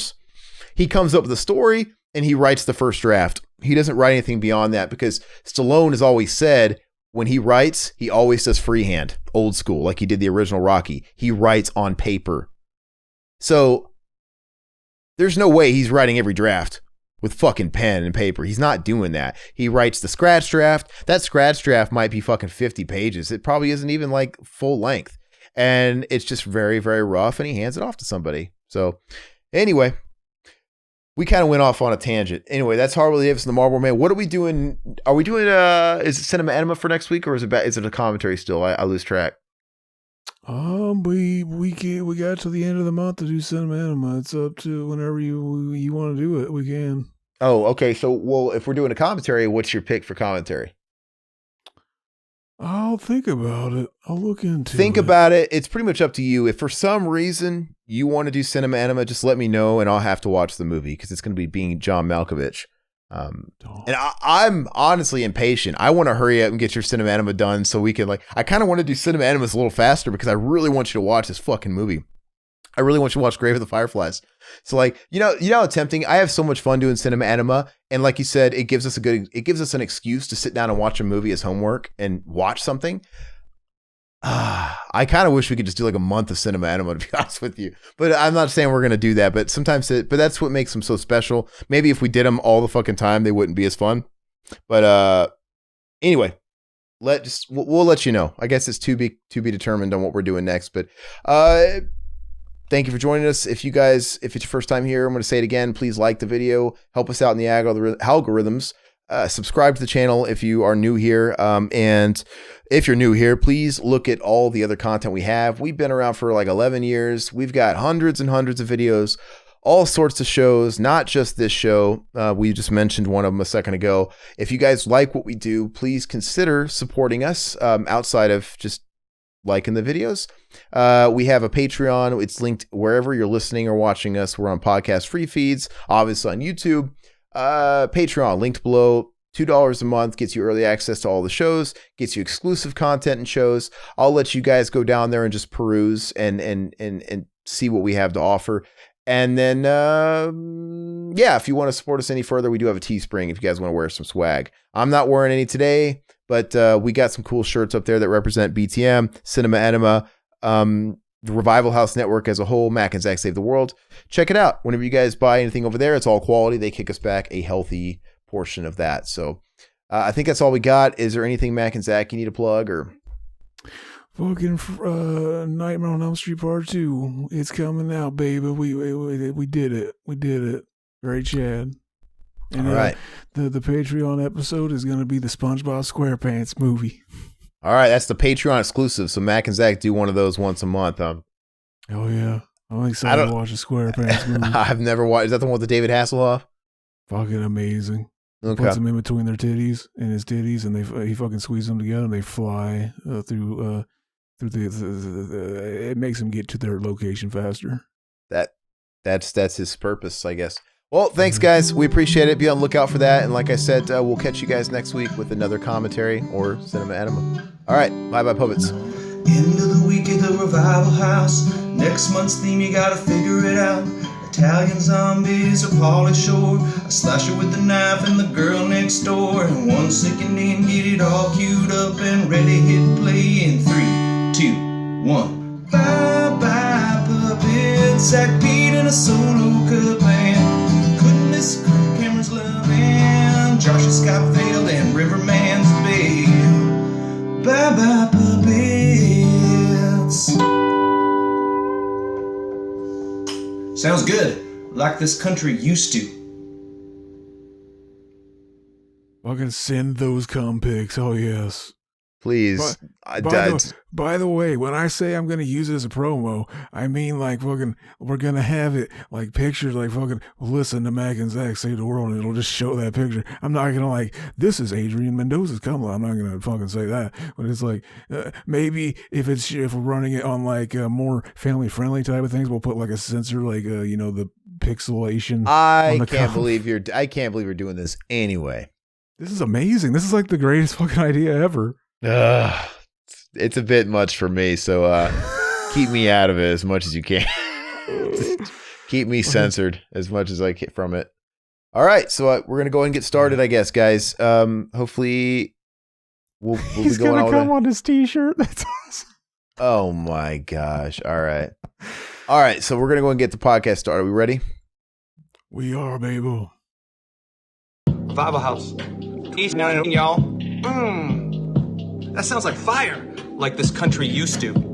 He comes up with a story and he writes the first draft. He doesn't write anything beyond that because Stallone has always said when he writes, he always does freehand, old school, like he did the original Rocky. He writes on paper. So there's no way he's writing every draft with fucking pen and paper. He's not doing that. He writes the scratch draft. That scratch draft might be fucking 50 pages. It probably isn't even like full length. And it's just very, very rough and he hands it off to somebody. So anyway, we kind of went off on a tangent. Anyway, that's Harley Davidson, the Marlboro Man. What are we doing? Are we doing, is it Cinema Enema for next week, or is it a commentary still? I lose track. We got to the end of the month to do Cinema Enema. It's up to whenever you want to do it, we can. Oh, okay. So, well, if we're doing a commentary, what's your pick for commentary? I'll think about it. I'll look into it. Think about it. It's pretty much up to you. If for some reason you want to do Cinema Enema, just let me know and I'll have to watch the movie because it's going to be being John Malkovich. And I'm honestly impatient. I want to hurry up and get your Cinema Enema done so we can I kind of want to do Cinema Enemas a little faster because I really want you to watch this fucking movie. I really want you to watch Grave of the Fireflies. So you know how tempting. I have so much fun doing Cinema Enema, and like you said, it gives us an excuse to sit down and watch a movie as homework and watch something. I kind of wish we could just do a month of Cinema Enema, to be honest with you. But I'm not saying we're gonna do that. But but that's what makes them so special. Maybe if we did them all the fucking time, they wouldn't be as fun. But anyway, we'll let you know. I guess it's to be determined on what we're doing next. But thank you for joining us. If it's your first time here, I'm going to say it again. Please like the video. Help us out in the algorithms. Subscribe to the channel if you are new here. And if you're new here, please look at all the other content we have. We've been around for 11 years. We've got hundreds and hundreds of videos, all sorts of shows, not just this show. We just mentioned one of them a second ago. If you guys like what we do, please consider supporting us outside of just liking the videos. We have a Patreon. It's linked wherever you're listening or watching us. We're on podcast free feeds, obviously on YouTube. Patreon linked below. $2 a month gets you early access to all the shows, gets you exclusive content and shows. I'll let you guys go down there and just peruse and see what we have to offer. And then, if you want to support us any further, we do have a Teespring if you guys want to wear some swag. I'm not wearing any today, but we got some cool shirts up there that represent BTM, Cinema Enema, the Revival House Network as a whole, Mac and Zach Save the World. Check it out. Whenever you guys buy anything over there, it's all quality. They kick us back a healthy portion of that. So I think that's all we got. Is there anything, Mac and Zach, you need to plug or? Fucking Nightmare on Elm Street Part 2. It's coming out, baby. We did it. We did it. Very Chad. And all right. The Patreon episode is going to be the SpongeBob SquarePants movie. All right. That's the Patreon exclusive. So Mac and Zach do one of those once a month. Oh, yeah. I'm excited to watch a SquarePants movie. I've never watched. Is that the one with the David Hasselhoff? Fucking amazing. Okay. Puts them in between their titties and his titties, and he fucking squeezes them together, and they fly through the. It makes them get to their location faster. That's his purpose, I guess. Well, thanks, guys. We appreciate it. Be on the lookout for that. And like I said, we'll catch you guys next week with another commentary or Cinema Enema. All right. Bye-bye, puppets. End of the week at the Revival House. Next month's theme, you gotta figure it out. Italian zombies or Pauly Shore, a slasher with a knife and the girl next door, and 1 second in, get it all queued up and ready, hit play in 3, 2, 1. Bye-bye puppets, Zach Pete and a solo cut band. Couldn't miss Cameron's love and Josh's Scott Vale and Riverman's babe. Bye-bye puppets. Sounds good, like this country used to. Fucking send those cum pics. Oh, yes. Please. By the way, when I say I'm going to use it as a promo, I mean fucking, we're going to have it pictures fucking, listen to Mac and Zach Save the World, and it'll just show that picture. I'm not going to this is Adrian Mendoza's cum. I'm not going to fucking say that. But it's maybe if we're running it on more family friendly type of things, we'll put a sensor the pixelation. I can't believe you're doing this anyway. This is amazing. This is the greatest fucking idea ever. It's a bit much for me, so keep me out of it as much as you can. Keep me censored as much as I can from it. All right, so we're gonna go ahead and get started, I guess, guys. Hopefully, we'll He's be going gonna come on his T-shirt. That's awesome. Oh my gosh! All right. So we're gonna go and get the podcast started. Are we ready? We are, baby. Revival House. East now, y'all. That sounds like fire, like this country used to.